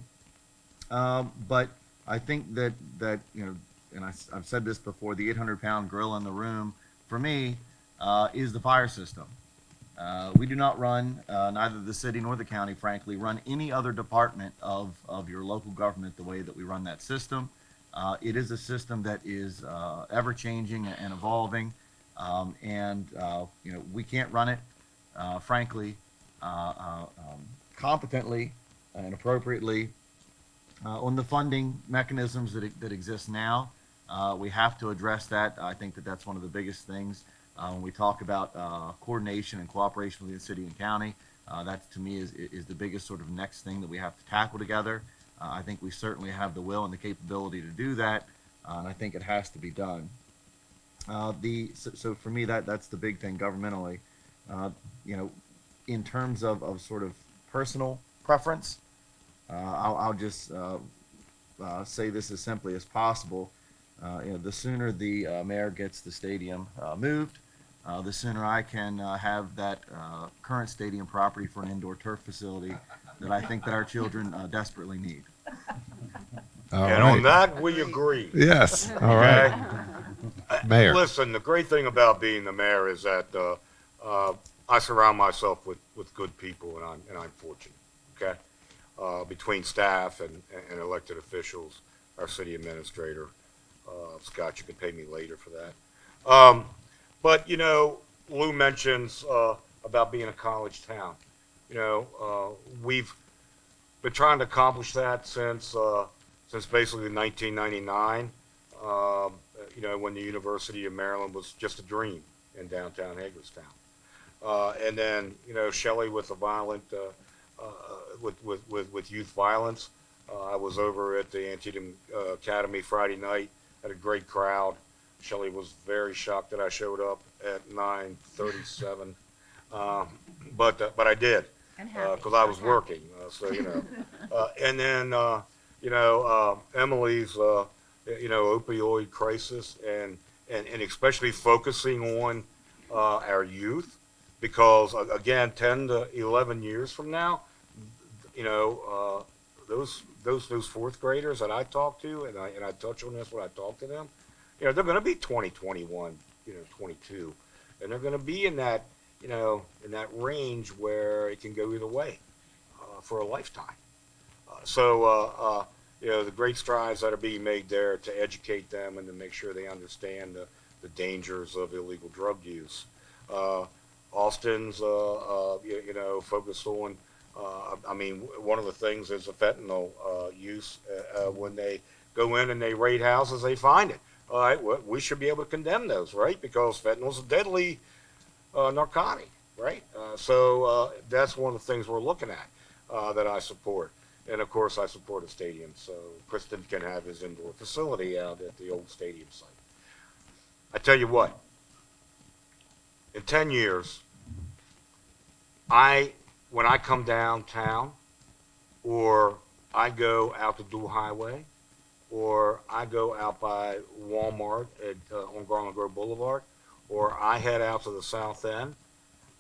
But I think that and I've said this before, the 800-pound gorilla in the room for me is the fire system. We do not run, neither the city nor the county, frankly, run any other department of your local government the way that we run that system. It is a system that is ever-changing and evolving, and we can't run it, frankly, competently and appropriately on the funding mechanisms that exist now. We have to address that. I think that's one of the biggest things. When we talk about coordination and cooperation with the city and county, that to me is the biggest sort of next thing that we have to tackle together. I think we certainly have the will and the capability to do that, and I think it has to be done. So for me, that's the big thing governmentally. In terms of sort of personal preference, I'll just say this as simply as possible. The sooner the mayor gets the stadium moved, the sooner I can have that current stadium property for an indoor turf facility that I think that our children desperately need. On that, we agree. Yes. All right. Mayor. Listen, the great thing about being the mayor is that I surround myself with good people, and I'm fortunate. Okay, between staff and elected officials, our city administrator. Scott, you can pay me later for that. But Lou mentions about being a college town. We've been trying to accomplish that since basically 1999. When the University of Maryland was just a dream in downtown Hagerstown. And then Shelley with the violent with youth violence. I was over at the Antietam Academy Friday night. Had a great crowd. Shelley was very shocked that I showed up at 9:37, but I did because I was working. And then Emily's opioid crisis and especially focusing on our youth, because again 10 to 11 years from now, those fourth graders that I talk to, and I touch on this when I talk to them, they're going to be 20, 21, 22, and they're going to be in that, in that range where it can go either way for a lifetime. So the great strides that are being made there to educate them and to make sure they understand the dangers of illegal drug use. Austin's, focused on. One of the things is the fentanyl use. When they go in and they raid houses, they find it. all right, well, we should be able to condemn those, right? Because fentanyl is a deadly narcotic, right? So that's one of the things we're looking at that I support. And of course, I support a stadium, so Kristen can have his indoor facility out at the old stadium site. I tell you what, in 10 years, when I come downtown, or I go out the Dual Highway, or I go out by Walmart on Garland Grove Boulevard, or I head out to the south end,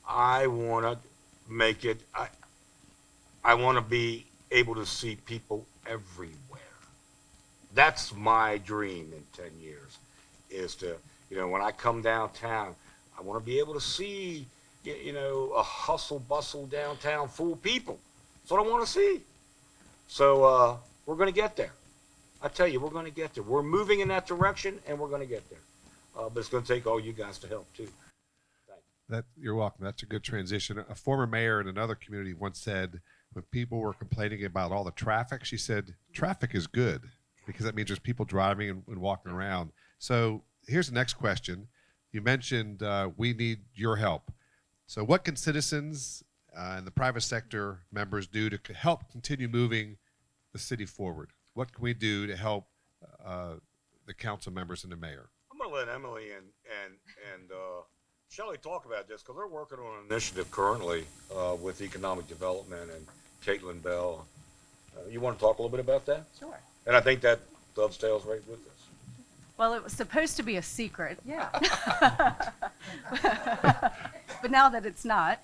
I want to make it, I want to be able to see people everywhere. That's my dream in 10 years, is to, when I come downtown, I want to be able to see, a hustle bustle downtown full of people. That's what I want to see. So we're going to get there. I tell you, we're going to get there. We're moving in that direction, and we're going to get there. But it's going to take all you guys to help, too. You're welcome. That's a good transition. A former mayor in another community once said, when people were complaining about all the traffic, she said, traffic is good, because that means there's people driving and walking around. So here's the next question. You mentioned we need your help. So what can citizens and the private sector members do to help continue moving the city forward? What can we do to help the council members and the mayor? I'm going to let Emily and Shelley talk about this, because they're working on an initiative currently with economic development, and Caitlin Bell. You want to talk a little bit about that? Sure. And I think that dovetails right with this. Well, it was supposed to be a secret. Yeah. But now that it's not,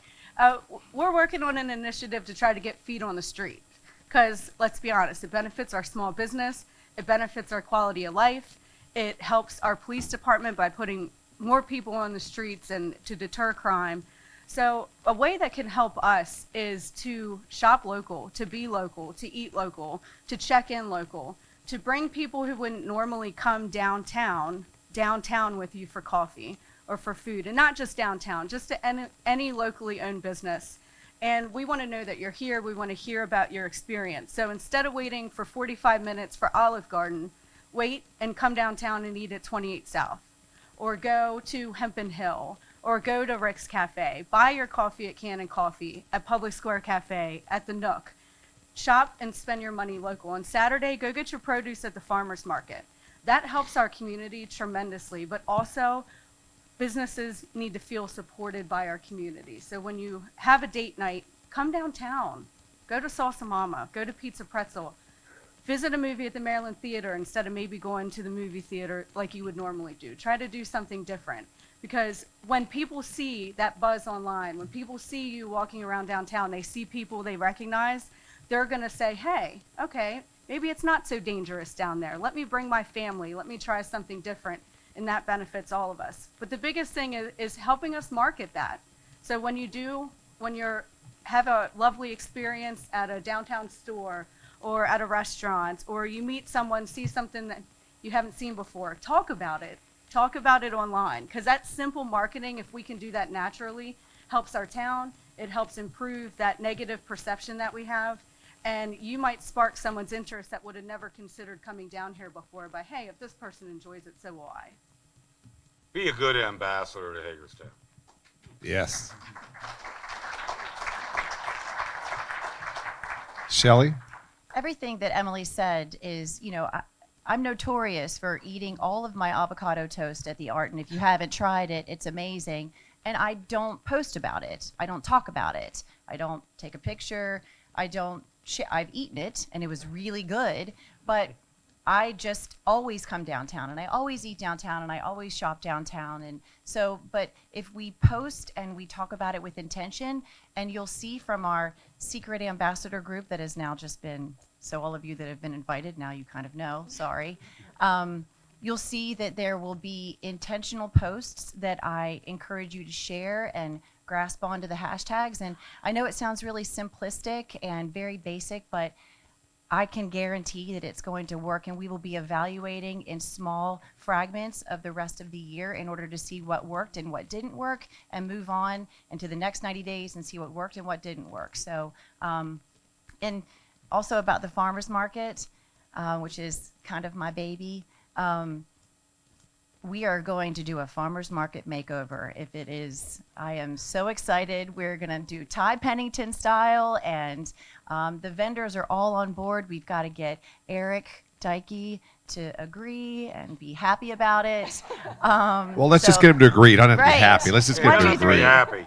we're working on an initiative to try to get feet on the street. Because let's be honest, it benefits our small business, it benefits our quality of life, it helps our police department by putting more people on the streets and to deter crime. So a way that can help us is to shop local, to be local, to eat local, to check in local, to bring people who wouldn't normally come downtown with you for coffee or for food, and not just downtown, just to any locally owned business. And we want to know that you're here. We want to hear about your experience. So instead of waiting for 45 minutes for Olive Garden, wait and come downtown and eat at 28 South, or go to Hempen Hill, or go to Rick's Cafe. Buy your coffee at Cannon Coffee, at Public Square Cafe, at the Nook. Shop and spend your money local. On Saturday, go get your produce at the farmer's market. That helps our community tremendously, but also businesses need to feel supported by our community. So when you have a date night, come downtown. Go to Salsa Mama, go to Pizza Pretzel. Visit a movie at the Maryland Theater instead of maybe going to the movie theater like you would normally do. Try to do something different. Because when people see that buzz online, when people see you walking around downtown, they see people they recognize, they're going to say, hey, okay, maybe it's not so dangerous down there. Let me bring my family. Let me try something different. And that benefits all of us. But the biggest thing is helping us market that. So when you have a lovely experience at a downtown store or at a restaurant, or you meet someone, see something that you haven't seen before, talk about it. Talk about it online, because that simple marketing, if we can do that naturally, helps our town. It helps improve that negative perception that we have. And you might spark someone's interest that would have never considered coming down here before by, hey, if this person enjoys it, so will I. Be a good ambassador to Hagerstown. Yes. Shelley? Everything that Emily said is, I'm notorious for eating all of my avocado toast at the Art, and if you haven't tried it, it's amazing. And I don't post about it. I don't talk about it. I don't take a picture. I've eaten it, and it was really good, but I just always come downtown, and I always eat downtown, and I always shop downtown. And so, but if we post and we talk about it with intention, and you'll see from our secret ambassador group that has now just been, so all of you that have been invited, now you kind of know, sorry. You'll see that there will be intentional posts that I encourage you to share and grasp onto the hashtags. And I know it sounds really simplistic and very basic, but I can guarantee that it's going to work, and we will be evaluating in small fragments of the rest of the year in order to see what worked and what didn't work, and move on into the next 90 days and see what worked and what didn't work. So, and also about the farmers market, which is kind of my baby. we are going to do a farmer's market makeover. If it is, I am so excited. We're going to do Ty Pennington style, and the vendors are all on board. We've got to get Eric Dykey to agree and be happy about it. Well, let's just get him to agree. You don't have to be happy. Let's just get him to agree. Happy.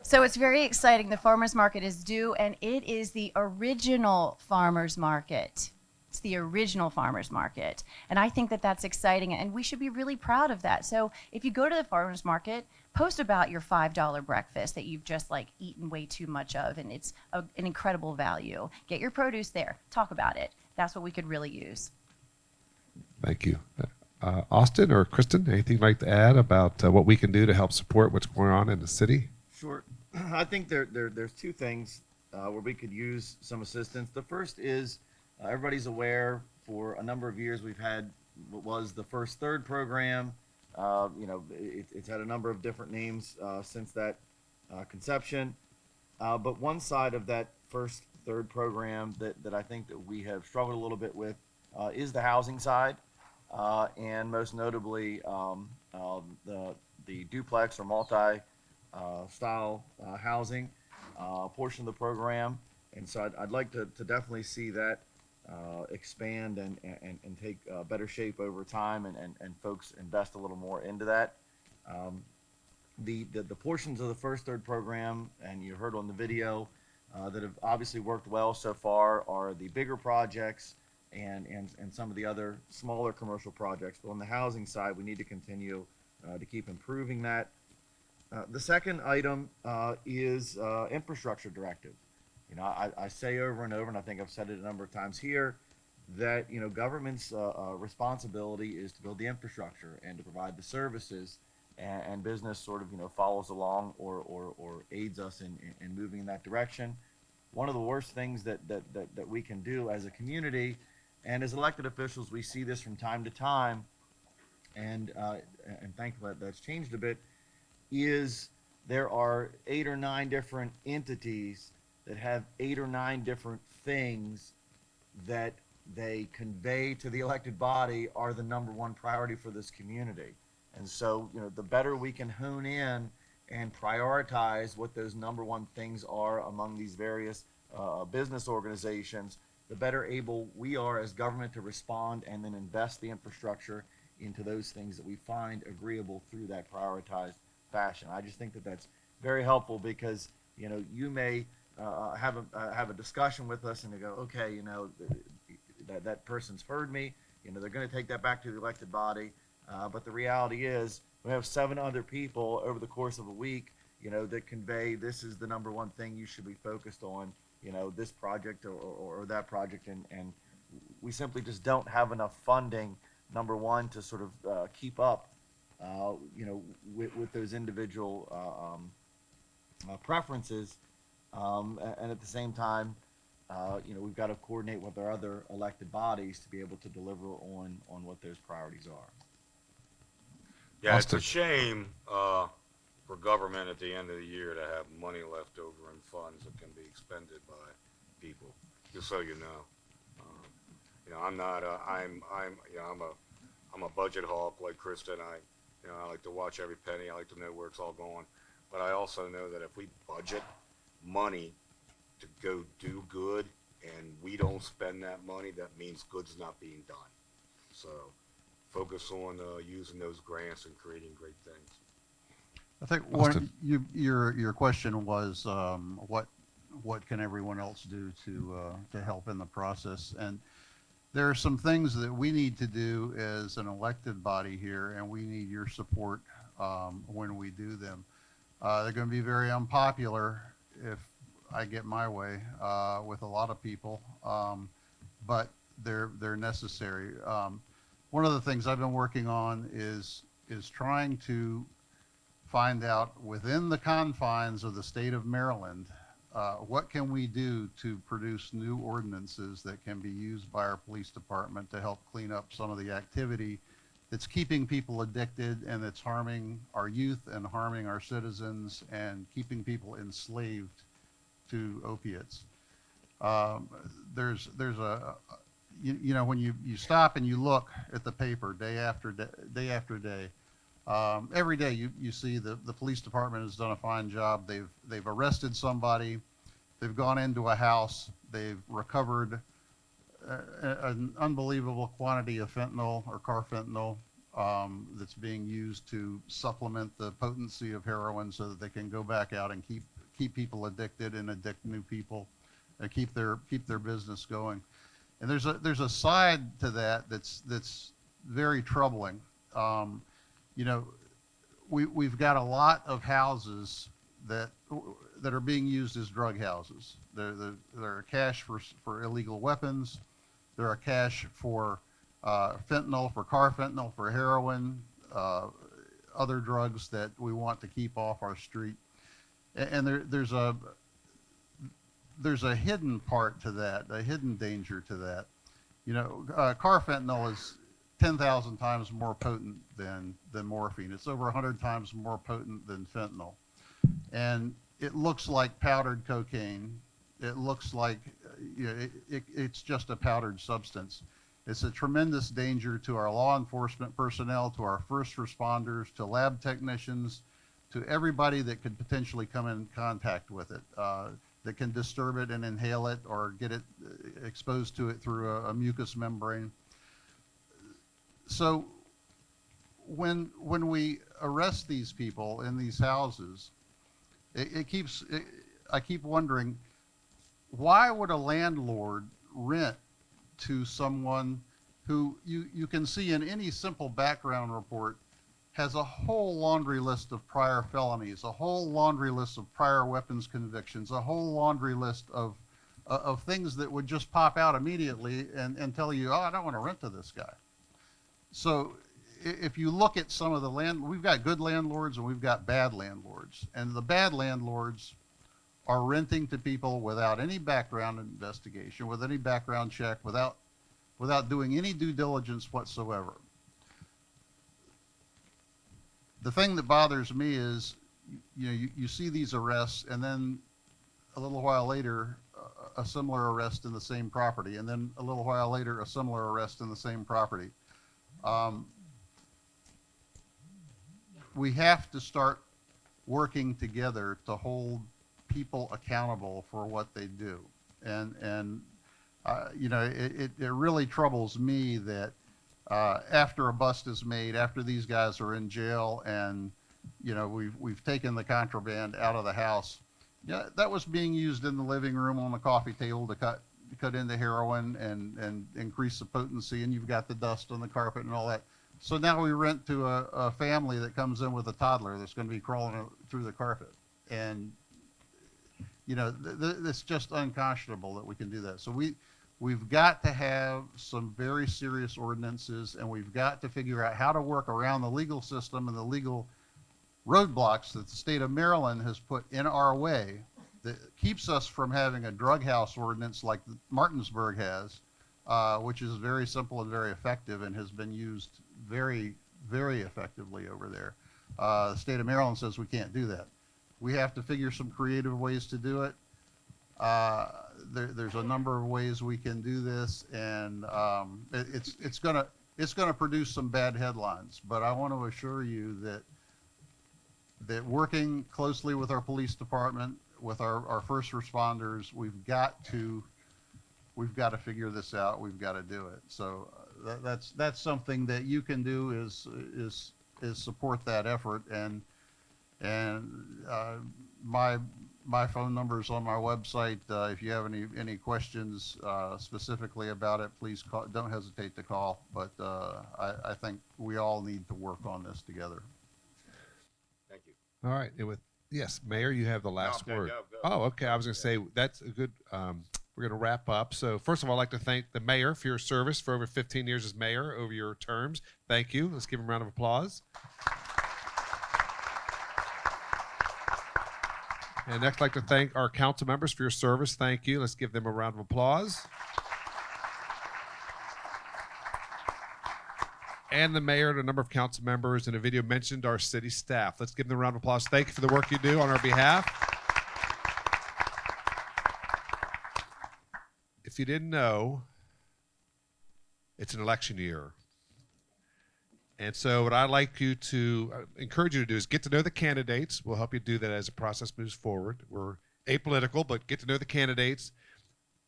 So it's very exciting. The farmer's market is due, and it is the original farmer's market. It's the original farmer's market. And I think that that's exciting, and we should be really proud of that. So if you go to the farmer's market, post about your $5 breakfast that you've just like eaten way too much of, and it's an incredible value. Get your produce there. Talk about it. That's what we could really use. Thank you. Austin or Kristen, anything you'd like to add about what we can do to help support what's going on in the city? Sure. I think there's two things where we could use some assistance. The first is everybody's aware for a number of years we've had what was the First Third program. It's had a number of different names since that conception. But one side of that First Third program that I think that we have struggled a little bit with is the housing side, and most notably the duplex or multi style housing portion of the program. And so I'd like to definitely see that expand and take better shape over time, and folks invest a little more into that. The portions of the First Third program, and you heard on the video, that have obviously worked well so far are the bigger projects and some of the other smaller commercial projects. But on the housing side, we need to continue to keep improving that. The second item is infrastructure directive. I say over and over, and I think I've said it a number of times here, that government's responsibility is to build the infrastructure and to provide the services, and business sort of follows along or aids us in moving in that direction. One of the worst things that we can do as a community and as elected officials, we see this from time to time, and thankfully that's changed a bit, is there are 8 or 9 different entities that have 8 or 9 different things that they convey to the elected body are the number one priority for this community. And so, the better we can hone in and prioritize what those number one things are among these various business organizations, the better able we are as government to respond and then invest the infrastructure into those things that we find agreeable through that prioritized fashion. I just think that that's very helpful, because you may have a discussion with us and they go, okay, that person's heard me, they're going to take that back to the elected body, but the reality is we have 7 other people over the course of a week that convey this is the number one thing you should be focused on, this project or that project, and we simply just don't have enough funding, number one, to sort of keep up with those individual preferences, and at the same time, we've got to coordinate with our other elected bodies to be able to deliver on what those priorities are. Yeah, it's a shame for government at the end of the year to have money left over in funds that can be expended by people. Just so you know, I'm not. I'm a budget hawk like Kristen. I like to watch every penny. I like to know where it's all going. But I also know that if we budget money to go do good and we don't spend that money, that means good's not being done. So focus on using those grants and creating great things. I think your question was what can everyone else do to help in the process, and there are some things that we need to do as an elected body here, and we need your support when we do them. They're going to be very unpopular if I get my way with a lot of people, but they're necessary. One of the things I've been working on is trying to find out within the confines of the state of Maryland, what can we do to produce new ordinances that can be used by our police department to help clean up some of the activity that's keeping people addicted and that's harming our youth and harming our citizens and keeping people enslaved to opiates. There's you know, when you stop and you look at the paper day after day, every day you see the police department has done a fine job. They've arrested somebody, they've gone into a house, they've recovered an unbelievable quantity of fentanyl or carfentanil that's being used to supplement the potency of heroin so that they can go back out and keep people addicted and addict new people and keep their business going. And there's a side to that that's very troubling. You know, we've got a lot of houses that are being used as drug houses. They're a cache for illegal weapons. They're a cache for fentanyl, for carfentanil, for heroin, other drugs that we want to keep off our street. And there's a hidden part to that, a hidden danger to that. You know, carfentanil is 10,000 times more potent than morphine. It's over 100 times more potent than fentanyl. And it looks like powdered cocaine. It looks like, you know, it's just a powdered substance. It's a tremendous danger to our law enforcement personnel, to our first responders, to lab technicians, to everybody that could potentially come in contact with it, that can disturb it and inhale it or get it exposed to it through a mucous membrane. So when we arrest these people in these houses, I keep wondering, why would a landlord rent to someone who you can see in any simple background report has a whole laundry list of prior felonies, a whole laundry list of prior weapons convictions, a whole laundry list of things that would just pop out immediately and tell you, oh, I don't want to rent to this guy. So if you look at some of the we've got good landlords and we've got bad landlords. And the bad landlords are renting to people without any background investigation, with any background check, without doing any due diligence whatsoever. The thing that bothers me is, you know, you see these arrests, and then a little while later, a similar arrest in the same property, and then a little while later, a similar arrest in the same property. We have to start working together to hold people accountable for what they do. And you know, it really troubles me that after a bust is made, after these guys are in jail and, you know, we've taken the contraband out of the house, yeah, that was being used in the living room on the coffee table to cut into heroin and increase the potency, and you've got the dust on the carpet and all that. So now we rent to a family that comes in with a toddler that's going to be crawling through the carpet. And, you know, it's just unconscionable that we can do that. So we've got to have some very serious ordinances, and we've got to figure out how to work around the legal system and the legal roadblocks that the state of Maryland has put in our way that keeps us from having a drug house ordinance like Martinsburg has, which is very simple and very effective and has been used very, very effectively over there. The state of Maryland says we can't do that. We have to figure some creative ways to do it. There's a number of ways we can do this, and it's gonna produce some bad headlines. But I want to assure you that working closely with our police department, with our first responders, we've got to figure this out. We've got to do it. So that's something that you can do is support that effort. And my phone number is on my website. If you have any questions specifically about it, please call, don't hesitate to call. But I think we all need to work on this together. Thank you. All right. Yes, Mayor, you have the last No, okay, word. go. Oh, okay. I was going to say that's a good. We're going to wrap up. So first of all, I'd like to thank the mayor for your service for over 15 years as mayor over your terms. Thank you. Let's give him a round of applause. And next, I'd like to thank our council members for your service. Thank you. Let's give them a round of applause. And the mayor and a number of council members. In a video mentioned our city staff. Let's give them a round of applause. Thank you for the work you do on our behalf. If you didn't know, It's an election year. And so what I'd like you to encourage you to do is get to know the candidates. We'll help you do that as the process moves forward. We're apolitical, but get to know the candidates.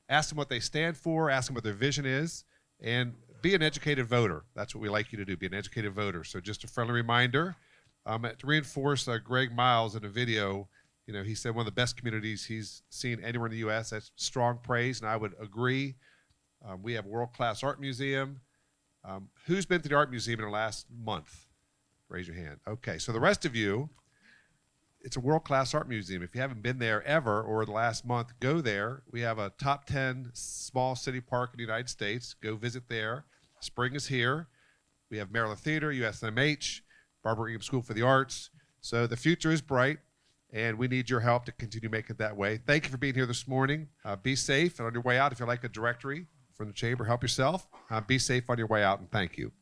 Ask them what they stand for, ask them what their vision is, and be an educated voter. That's what we like you to do, be an educated voter. So just a friendly reminder, to reinforce Greg Miles in a video, he said one of the best communities he's seen anywhere in the U.S. That's strong praise, and I would agree. We have a world-class art museum. Who's been to the art museum in the last month? Raise your hand. Okay, so the rest of you, it's a world-class art museum. If you haven't been there ever or the last month, go there. We have a top 10 small city park in the United States. Go visit there. Spring is here. We have Maryland Theater, USMH, Barbara Ingham School for the Arts. So the future is bright, and we need your help to continue making it that way. Thank you for being here this morning. Be safe, and on your way out, if you like a directory from the chamber, help yourself. Be safe on your way out, and thank you.